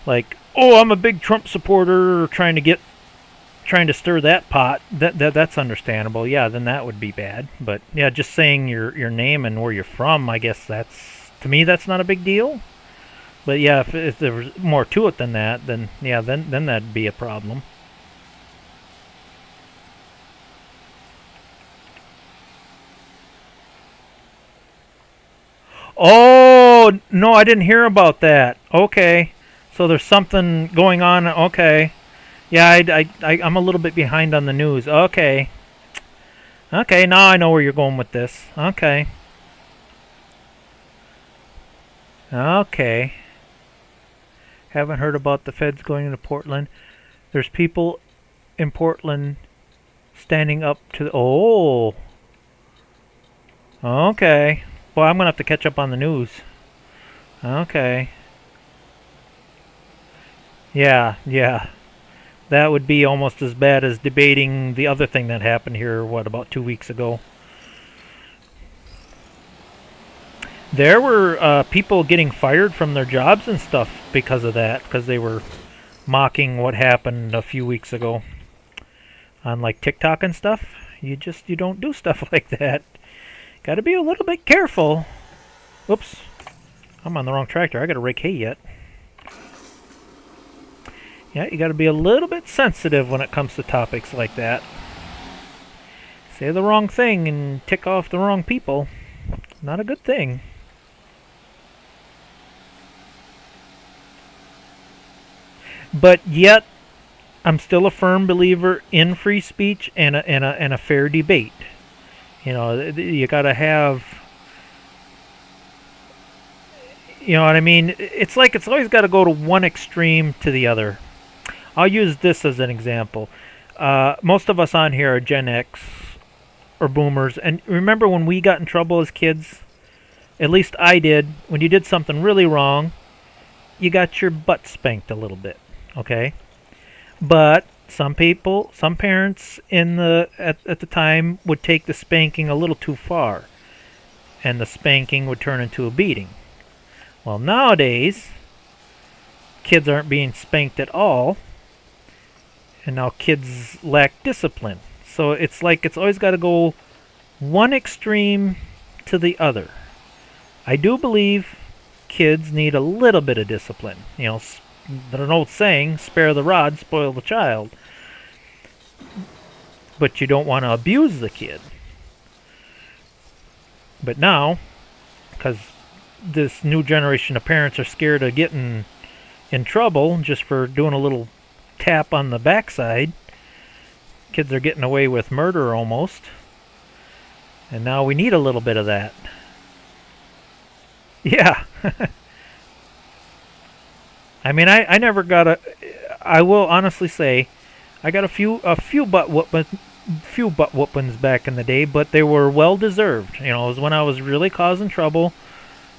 like, oh, I'm a big Trump supporter, trying to stir that pot, that's understandable. Yeah, then that would be bad. But yeah, just saying your name and where you're from, I guess that's, to me, that's not a big deal. But yeah, if there was more to it than that, then yeah, then that'd be a problem. Oh, no, I didn't hear about that. Okay. So there's something going on. Okay. Yeah, I'm a little bit behind on the news. Okay. Okay, now I know where you're going with this. Okay. Okay. Haven't heard about the feds going into Portland. There's people in Portland standing up to the... Oh. Okay. Well, I'm going to have to catch up on the news. Okay. Yeah, yeah. That would be almost as bad as debating the other thing that happened here, what, about 2 weeks ago. There were people getting fired from their jobs and stuff because of that, because they were mocking what happened a few weeks ago on like TikTok and stuff. You don't do stuff like that. Got to be a little bit careful. Oops. I'm on the wrong tractor. I got to rake hay yet. Yeah, you got to be a little bit sensitive when it comes to topics like that. Say the wrong thing and tick off the wrong people. Not a good thing. But yet, I'm still a firm believer in free speech and a fair debate. You know, you got to have... You know what I mean? It's like it's always got to go to one extreme to the other. I'll use this as an example. Most of us on here are Gen X or boomers. And remember when we got in trouble as kids? At least I did. When you did something really wrong, you got your butt spanked a little bit. Okay? But some people, some parents at the time would take the spanking a little too far. And the spanking would turn into a beating. Well, nowadays, kids aren't being spanked at all. And now kids lack discipline. So it's like it's always got to go one extreme to the other. I do believe kids need a little bit of discipline. You know, there's an old saying, spare the rod, spoil the child. But you don't want to abuse the kid. But now, because this new generation of parents are scared of getting in trouble just for doing a little tap on the backside, kids are getting away with murder almost. And now we need a little bit of that. Yeah. I mean, I never got a... I will honestly say, I got a few butt whoopings back in the day, but they were well deserved. You know, it was when I was really causing trouble.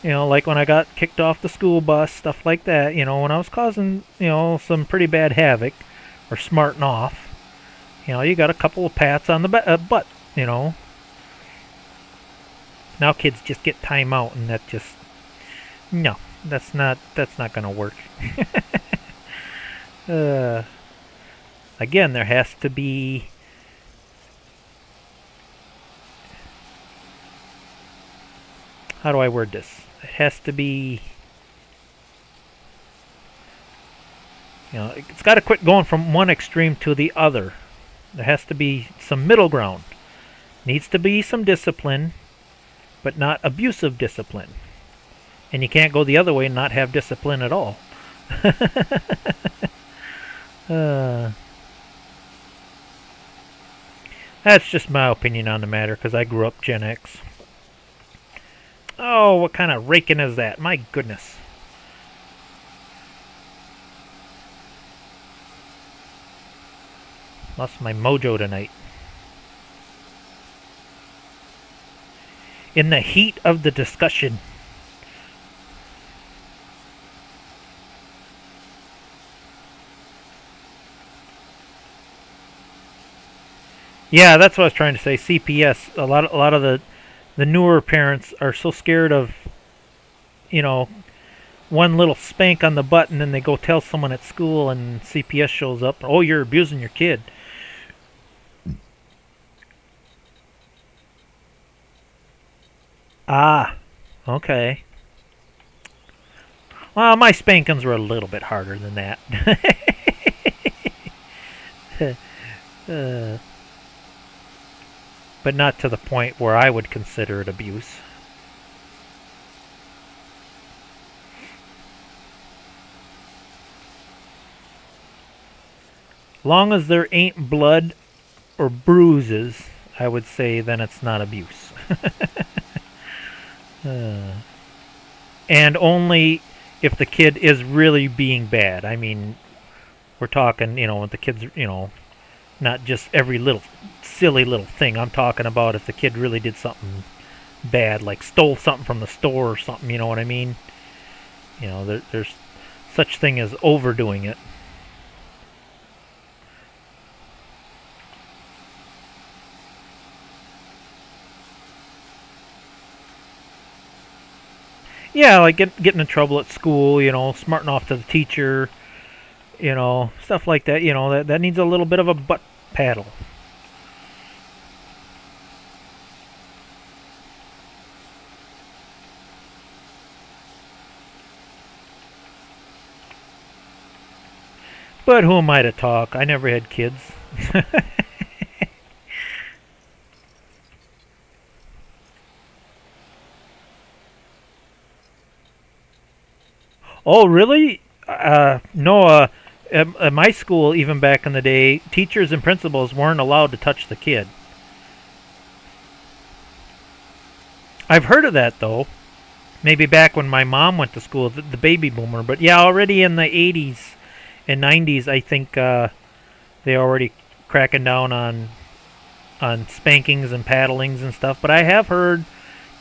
You know, like when I got kicked off the school bus, stuff like that. You know, when I was causing, you know, some pretty bad havoc or smarting off. You know, you got a couple of pats on the butt, you know. Now kids just get time out, and that just... No, that's not going to work. Again, there has to be... How do I word this? It has to be... You know, it's got to quit going from one extreme to the other. There has to be some middle ground. Needs to be some discipline, but not abusive discipline. And you can't go the other way and not have discipline at all. That's just my opinion on the matter, because I grew up Gen X. Oh, what kind of raking is that? My goodness. Lost my mojo tonight. In the heat of the discussion. Yeah, that's what I was trying to say. CPS. A lot of the newer parents are so scared of, you know, one little spank on the butt, and then they go tell someone at school, and CPS shows up. Oh, you're abusing your kid. Ah, okay. Well, my spankings were a little bit harder than that. But not to the point where I would consider it abuse. long as there ain't blood or bruises, I would say then it's not abuse. And only if the kid is really being bad. I mean, we're talking, if the kid's, not just every little silly little thing. I'm talking about if the kid really did something bad, like stole something from the store or something, you know what I mean? There's such thing as overdoing it. Yeah, like getting in trouble at school, smarting off to the teacher, stuff like that, that needs a little bit of a butt paddle. But who am I to talk? I never had kids. Oh, really? No, at my school, even back in the day, teachers and principals weren't allowed to touch the kid. I've heard of that, though. Maybe back when my mom went to school, the baby boomer. But yeah, already in the 80s and 90s, I think they already cracking down on spankings and paddlings and stuff. But I have heard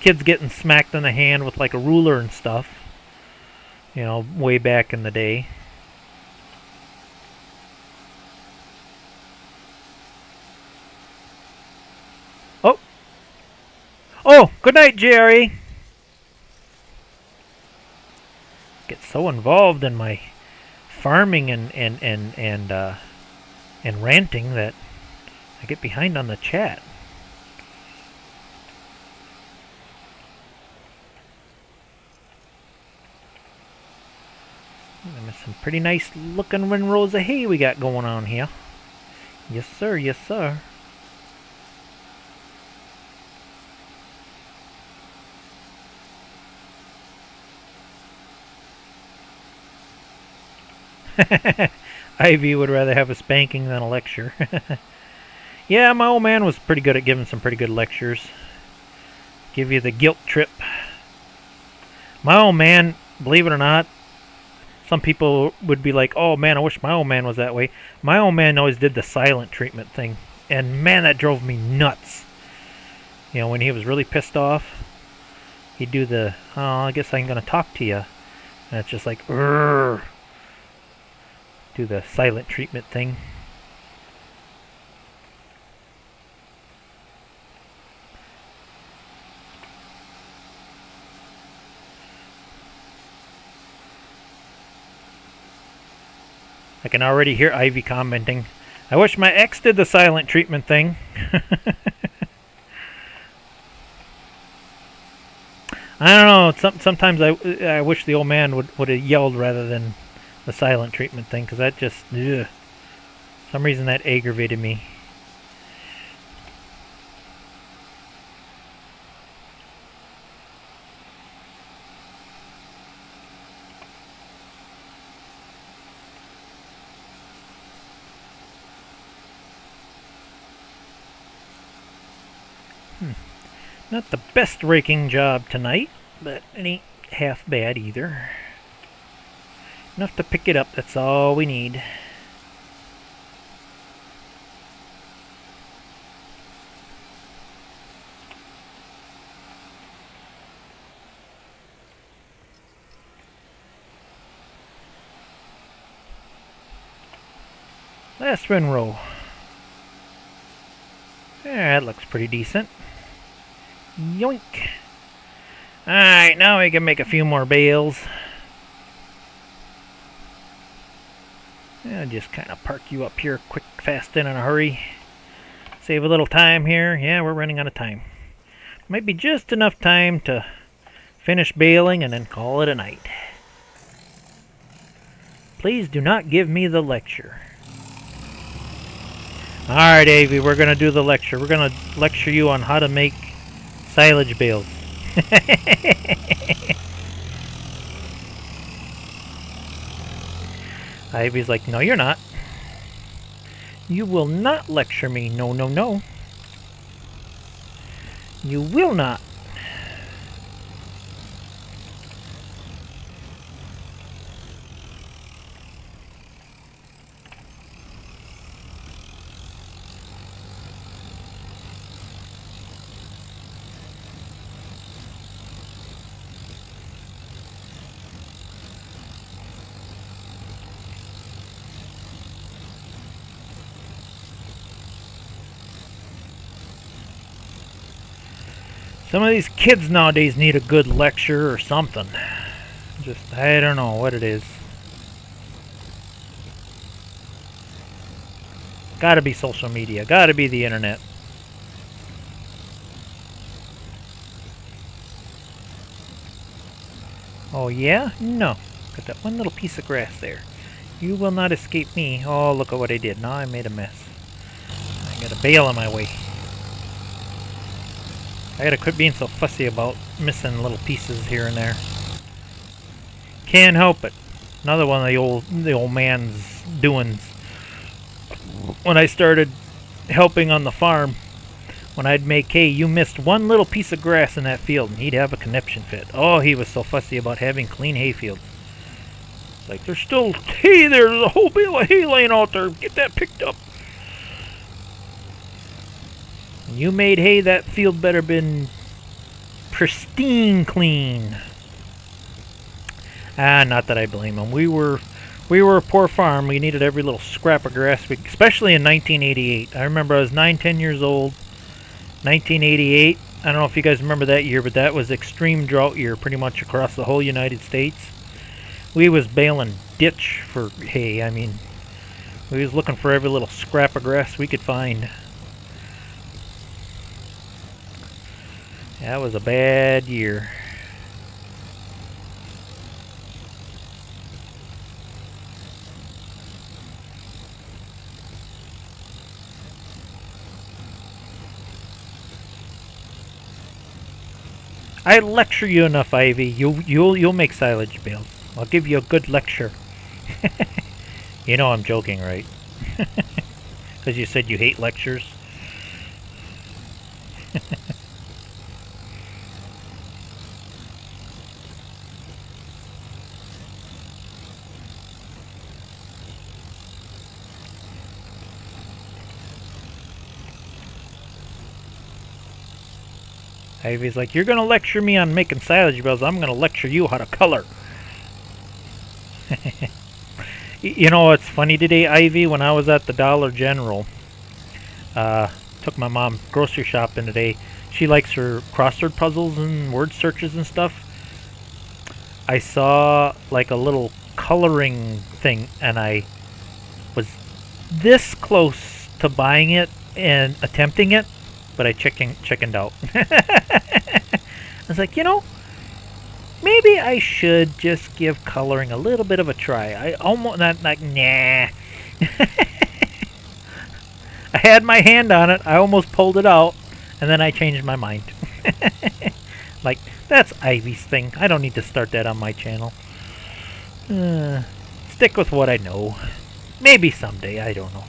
kids getting smacked in the hand with like a ruler and stuff. Way back in the day. Oh. Oh, good night, Jerry. Get so involved in my farming and ranting that I get behind on the chat. There's some pretty nice looking windrows of hay we got going on here. Yes, sir. Yes, sir. Ivy would rather have a spanking than a lecture. Yeah, my old man was pretty good at giving some pretty good lectures. Give you the guilt trip. My old man, believe it or not, some people would be like, oh man, I wish my old man was that way. My old man always did the silent treatment thing. And man, that drove me nuts. When he was really pissed off, he'd do the, oh, I guess I'm going to talk to you. And it's just like, do the silent treatment thing. I can already hear Ivy commenting, I wish my ex did the silent treatment thing. I don't know. Sometimes I wish the old man would have yelled rather than the silent treatment thing, because that just, ugh. For some reason that aggravated me. Not the best raking job tonight, but it ain't half bad either. Enough to pick it up, that's all we need. Last windrow. Yeah, that looks pretty decent. Yoink. Alright, now we can make a few more bales. I'll just kind of park you up here quick, fast, and in a hurry. Save a little time here. Yeah, we're running out of time. Might be just enough time to finish baling and then call it a night. Please do not give me the lecture. Alright, Avy, we're going to do the lecture. We're going to lecture you on how to make silage bales. Ivy's like, no, you're not. You will not lecture me. No, no, no. You will not. Some of these kids nowadays need a good lecture or something. Just, I don't know what it is. Gotta be social media. Gotta be the internet. Oh yeah? No. Got that one little piece of grass there. You will not escape me. Oh, look at what I did. Now I made a mess. I got a bale in my way. I gotta quit being so fussy about missing little pieces here and there. Can't help it. Another one of the old man's doings. When I started helping on the farm, when I'd make hay, you missed one little piece of grass in that field and he'd have a conniption fit. Oh, he was so fussy about having clean hay fields. Like, there's still hay there. There's a whole bale of hay laying out there. Get that picked up. When you made hay, that field better been pristine clean. Not that I blame him. We were a poor farm. We needed every little scrap of grass, especially in 1988. I remember I was 9, 10 years old. 1988. I don't know if you guys remember that year, but that was extreme drought year pretty much across the whole United States. We was baling ditch for hay. I mean, we was looking for every little scrap of grass we could find. That was a bad year. I lecture you enough, Ivy. You'll make silage bales. I'll give you a good lecture. You know I'm joking, right? Because you said you hate lectures. Ivy's like, you're going to lecture me on making silage bales. I'm going to lecture you how to color. You know what's funny today, Ivy? When I was at the Dollar General, took my mom grocery shopping today. She likes her crossword puzzles and word searches and stuff. I saw like a little coloring thing, and I was this close to buying it and attempting it, but I chickened out. I was like, you know, maybe I should just give coloring a little bit of a try. I almost not like nah. I had my hand on it. I almost pulled it out, and then I changed my mind. Like, that's Ivy's thing. I don't need to start that on my channel. Stick with what I know. Maybe someday. I don't know.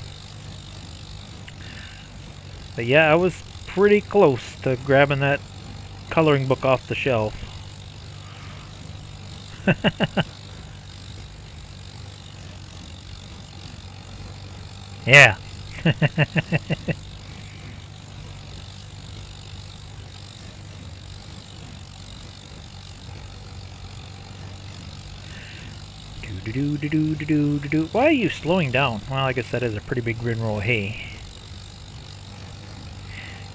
But yeah, I was pretty close to grabbing that coloring book off the shelf. Yeah. Why are you slowing down? Well, I guess that is a pretty big row of hay.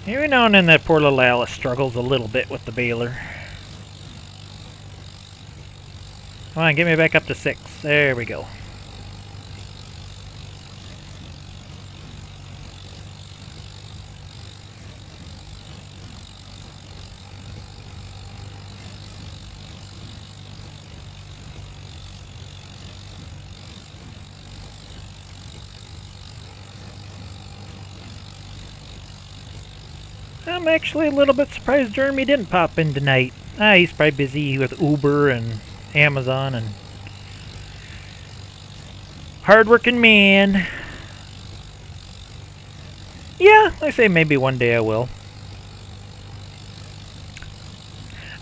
Every now and then that poor little Alice struggles a little bit with the baler. Come on, get me back up to 6. There we go. I'm actually a little bit surprised Jeremy didn't pop in tonight. He's probably busy with Uber and Amazon and hard-working man. Yeah, I say maybe one day I will.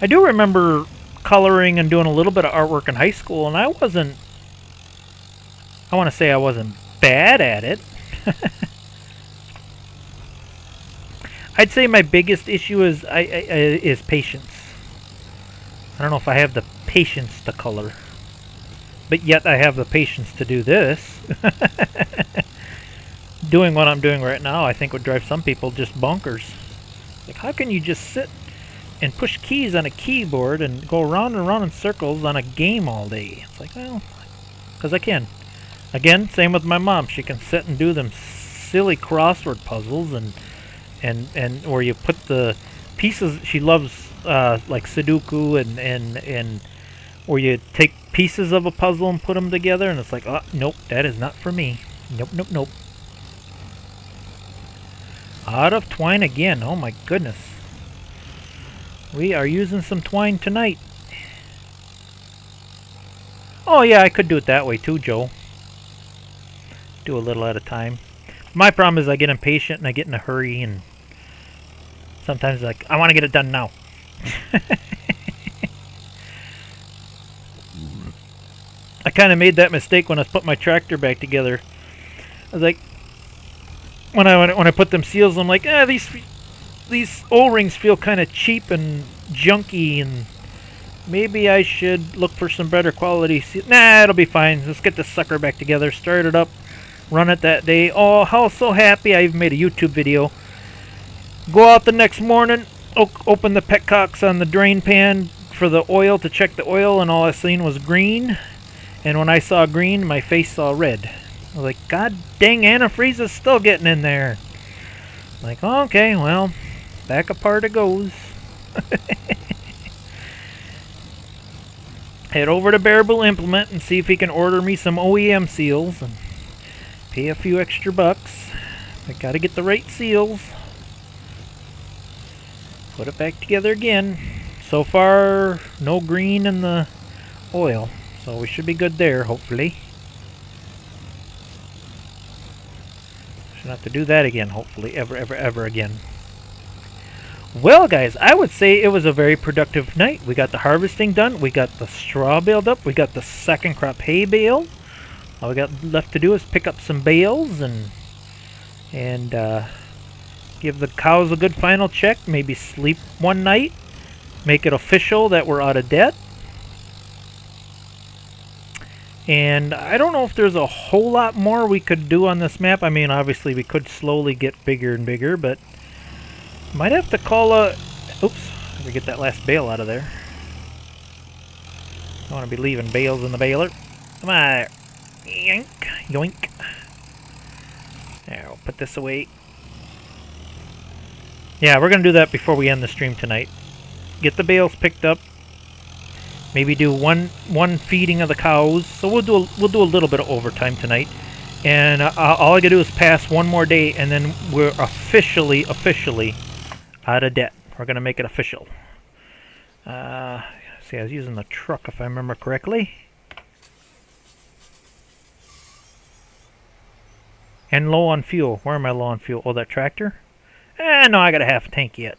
I do remember coloring and doing a little bit of artwork in high school, and I want to say I wasn't bad at it. I'd say my biggest issue is patience. I don't know if I have the patience to color, but yet I have the patience to do this. Doing what I'm doing right now, I think would drive some people just bonkers. Like, how can you just sit and push keys on a keyboard and go around and around in circles on a game all day? It's like, well, because I can. Again, same with my mom. She can sit and do them silly crossword puzzles and where you put the pieces. She loves like Sudoku and where you take pieces of a puzzle and put them together, and it's like, oh, nope, that is not for me. Nope, nope, nope. Out of twine again. Oh my goodness. We are using some twine tonight. Oh yeah, I could do it that way too, Joe. Do a little at a time. My problem is I get impatient and I get in a hurry, and sometimes like I want to get it done now. I kind of made that mistake when I put my tractor back together. I was like, when I put them seals, I'm like, these O-rings feel kind of cheap and junky, and maybe I should look for some better quality seals. Nah, it'll be fine. Let's get this sucker back together. Start it up, run it that day. Oh, how so happy! I even made a YouTube video. Go out the next morning, open the petcocks on the drain pan for the oil to check the oil, and all I seen was green. And when I saw green, my face saw red. I was like, God dang, antifreeze is still getting in there. Like, okay, well, back apart it goes. Head over to Bearable Implement and see if he can order me some OEM seals and pay a few extra bucks. I gotta get the right seals. Put it back together again. So far, no green in the oil, so we should be good there, hopefully. Shouldn't have to do that again, hopefully, ever again. Well, guys, I would say it was a very productive night. We got the harvesting done. We got the straw baled up. We got the second crop hay bale. All we got left to do is pick up some bales and give the cows a good final check. Maybe sleep one night. Make it official that we're out of debt. And I don't know if there's a whole lot more we could do on this map. I mean, obviously we could slowly get bigger and bigger, but might have to call a... Oops, let me get that last bale out of there. I want to be leaving bales in the baler. Come on. Yoink. Yoink. There, I'll put this away. Yeah, we're going to do that before we end the stream tonight. Get the bales picked up. Maybe do one feeding of the cows. So we'll do a little bit of overtime tonight, and all I gotta do is pass one more day, and then we're officially out of debt. We're gonna make it official. See, I was using the truck if I remember correctly, and low on fuel. Where am I low on fuel? Oh, that tractor. No, I got a half tank yet.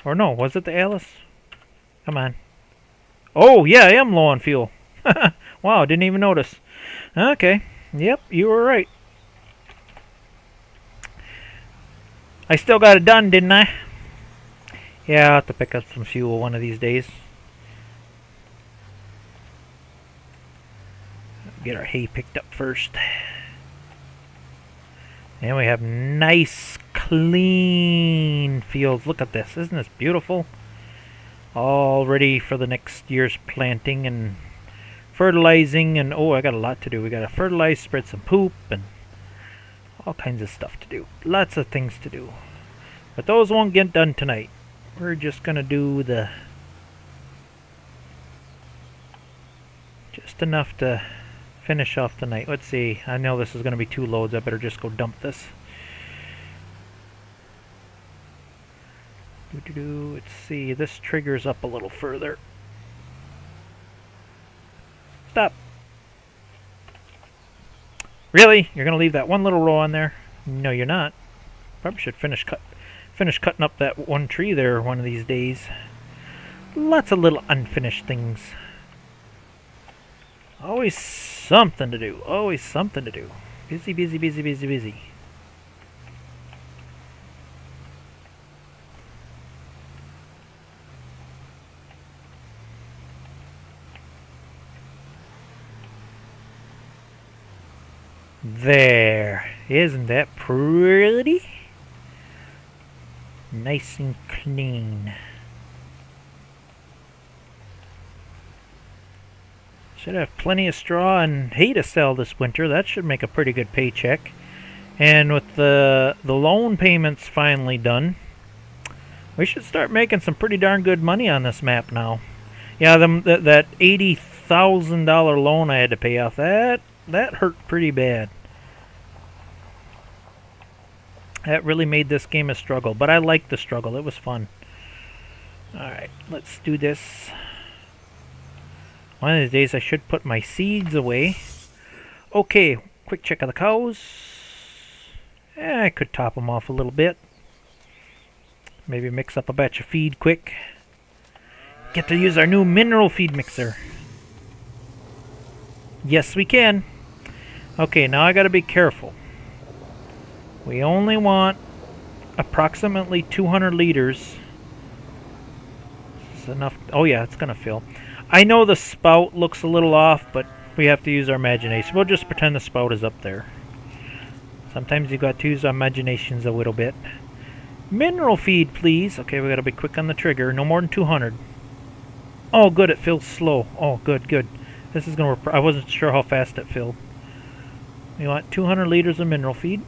Or no, was it the Alice? Come on. Oh, yeah, I am low on fuel. Wow, didn't even notice. Okay. Yep, you were right. I still got it done, didn't I? Yeah, I'll have to pick up some fuel one of these days. Get our hay picked up first. And we have nice, clean fields. Look at this. Isn't this beautiful? All ready for the next year's planting and fertilizing. And oh, I got a lot to do. We got to fertilize, spread some poop, and all kinds of stuff to do. Lots of things to do. But those won't get done tonight. We're just going to do the... just enough to finish off the night. Let's see. I know this is going to be 2 loads. I better just go dump this. Let's see. This triggers up a little further. Stop. Really? You're gonna leave that one little row on there? No, you're not. Probably should finish cutting up that one tree there one of these days. Lots of little unfinished things. Always something to do. Always something to do. Busy, busy, busy, busy, busy. There. Isn't that pretty? Nice and clean. Should have plenty of straw and hay to sell this winter. That should make a pretty good paycheck. And with the loan payments finally done, we should start making some pretty darn good money on this map now. Yeah, that $80,000 loan I had to pay off, that hurt pretty bad. That really made this game a struggle, but I liked the struggle. It was fun. Alright, let's do this. One of these days I should put my seeds away. Okay, quick check of the cows. I could top them off a little bit. Maybe mix up a batch of feed quick. Get to use our new mineral feed mixer. Yes, we can. Okay, now I gotta be careful. We only want approximately 200 liters. Is enough? Oh yeah, it's gonna fill. I know the spout looks a little off, but we have to use our imagination. We'll just pretend the spout is up there. Sometimes you got to use our imaginations a little bit. Mineral feed, please. Okay, we gotta be quick on the trigger. No more than 200. Oh, good, it fills slow. Oh, good, good. This is gonna. I wasn't sure how fast it filled. We want 200 liters of mineral feed.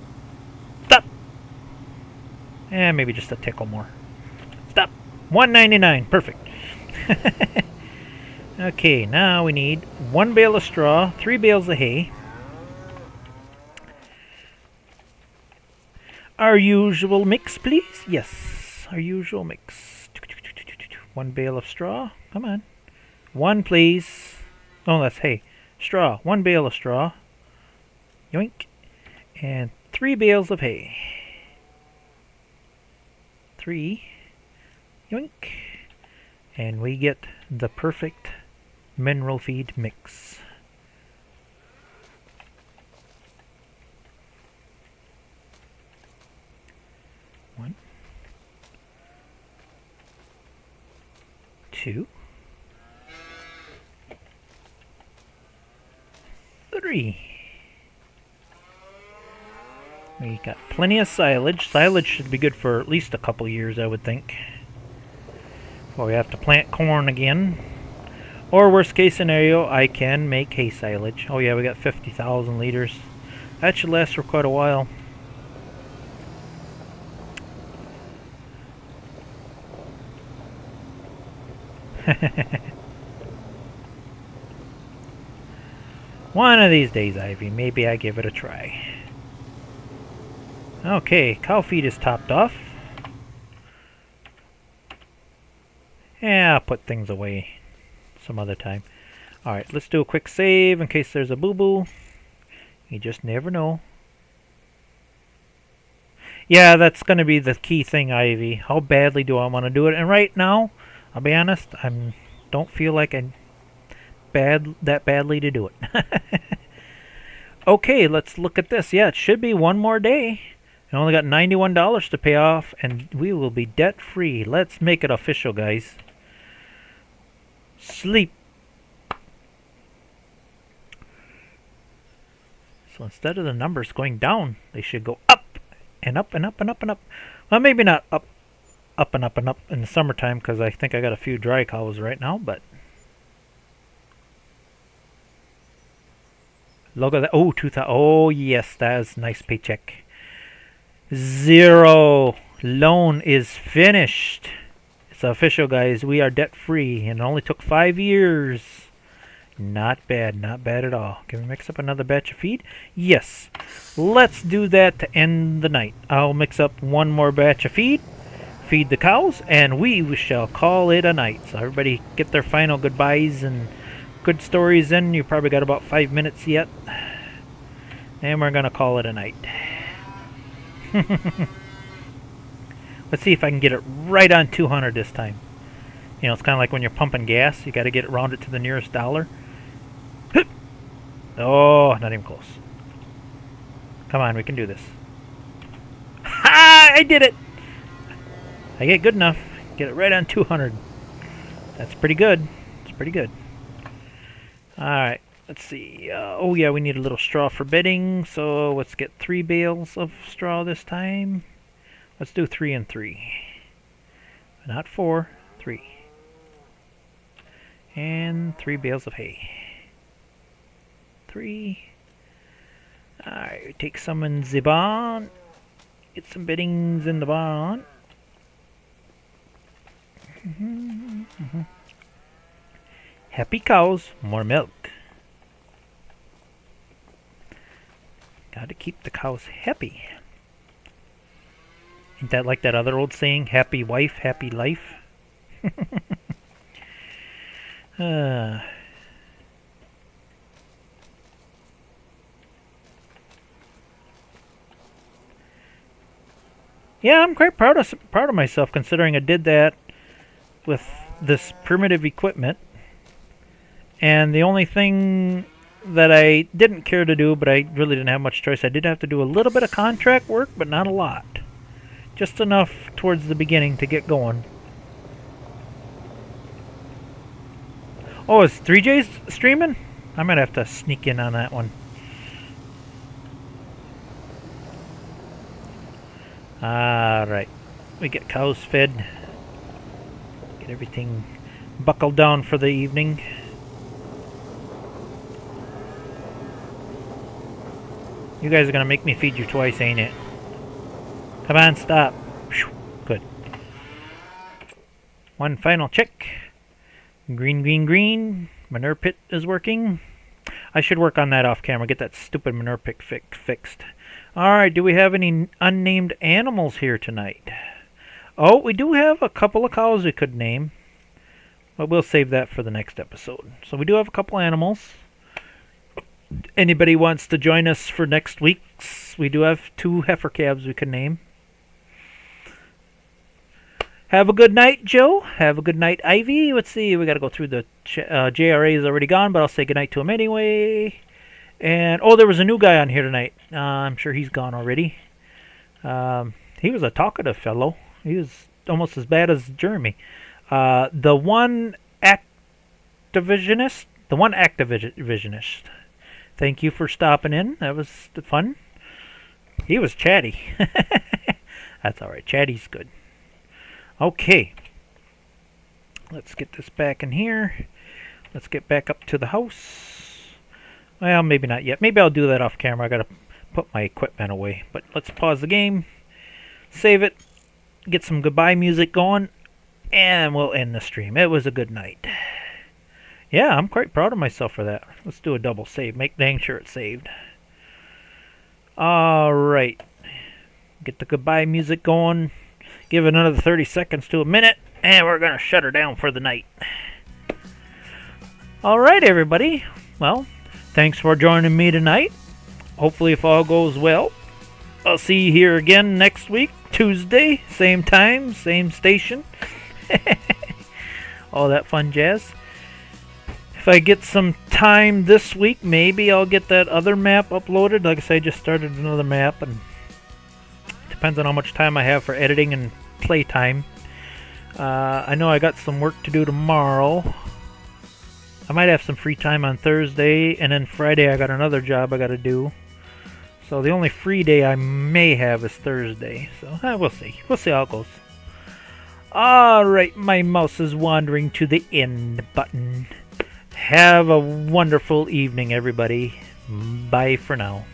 Stop. And maybe just a tickle more. Stop. 199. Perfect. Okay, now we need 1 bale of straw, 3 bales of hay. Our usual mix, please. Yes, our usual mix. 1 bale of straw. Come on. 1, please. Oh, that's hay. Straw. 1 bale of straw. Yoink. And 3 bales of hay. 3. Yoink. And we get the perfect mineral feed mix. One, 2, 3. We got plenty of silage. Silage should be good for at least a couple years, I would think. Well, we have to plant corn again. Or worst case scenario, I can make hay silage. Oh yeah, we got 50,000 liters. That should last for quite a while. One of these days, Ivy, maybe I give it a try. Okay, cow feed is topped off. Yeah, I'll put things away some other time. Alright, let's do a quick save in case there's a boo-boo. You just never know. Yeah, that's going to be the key thing, Ivy. How badly do I want to do it? And right now, I'll be honest, I don't feel like I'm that badly to do it. Okay, let's look at this. Yeah, it should be one more day. I only got $91 to pay off, and we will be debt-free. Let's make it official, guys. Sleep. So instead of the numbers going down, they should go up and up and up and up and up. Well, maybe not up and up and up in the summertime, because I think I got a few dry cows right now, but look at that. Oh, 2,000. Oh, yes, that is a nice paycheck. 0. Loan is finished. It's official, guys. We are debt-free, and it only took 5 years. Not bad. Not bad at all. Can we mix up another batch of feed? Yes. Let's do that to end the night. I'll mix up one more batch of feed, feed the cows, and we shall call it a night. So everybody get their final goodbyes and good stories in. You probably got about 5 minutes yet. And we're going to call it a night. Let's see if I can get it right on 200 this time. You know, it's kind of like when you're pumping gas. You got to get it rounded to the nearest dollar. Oh, not even close. Come on, we can do this. Ha! I did it! I get good enough. Get it right on 200. That's pretty good. It's pretty good. Alright, let's see. Oh yeah, we need a little straw for bedding. So let's get 3 bales of straw this time. Let's do 3 and 3. Not 4, 3. And 3 bales of hay. 3. Alright, take some in the barn. Get some beddings in the barn. Happy cows, more milk. Gotta keep the cows happy. Ain't that like that other old saying, happy wife, happy life? Yeah, I'm quite proud of myself considering I did that with this primitive equipment. And the only thing that I didn't care to do, but I really didn't have much choice, I did have to do a little bit of contract work, but not a lot. Just enough towards the beginning to get going. Oh, is 3J's streaming? I might have to sneak in on that one. Alright. We get cows fed. Get everything buckled down for the evening. You guys are going to make me feed you twice, ain't it? Come on, stop. Good. One final check. Green, green, green. Manure pit is working. I should work on that off camera. Get that stupid manure pit fixed. Alright, do we have any unnamed animals here tonight? Oh, we do have a couple of cows we could name. But we'll save that for the next episode. So we do have a couple animals. Anybody wants to join us for next week's? We do have 2 heifer calves we can name. Have a good night, Joe. Have a good night, Ivy. Let's see. We got to go through the JRA is already gone, but I'll say good night to him anyway. And oh, there was a new guy on here tonight. I'm sure he's gone already. He was a talkative fellow. He was almost as bad as Jeremy. The one Activisionist. Thank you for stopping in. That was fun. He was chatty. That's all right. Chatty's good. Okay. Let's get this back in here. Let's get back up to the house. Well, maybe not yet. Maybe I'll do that off camera. I gotta put my equipment away. But let's pause the game. Save it. Get some goodbye music going. And we'll end the stream. It was a good night. Yeah, I'm quite proud of myself for that. Let's do a double save. Make dang sure it's saved. Alright. Get the goodbye music going. Give it another 30 seconds to a minute. And we're going to shut her down for the night. Alright, everybody. Well, thanks for joining me tonight. Hopefully, if all goes well, I'll see you here again next week. Tuesday. Same time. Same station. All that fun jazz. If I get some time this week, maybe I'll get that other map uploaded. Like I said, I just started another map, and it depends on how much time I have for editing and playtime. I know I got some work to do tomorrow. I might have some free time on Thursday, and then Friday I got another job I got to do. So the only free day I may have is Thursday. So we'll see. We'll see how it goes. Alright, my mouse is wandering to the end button. Have a wonderful evening, everybody. Bye for now.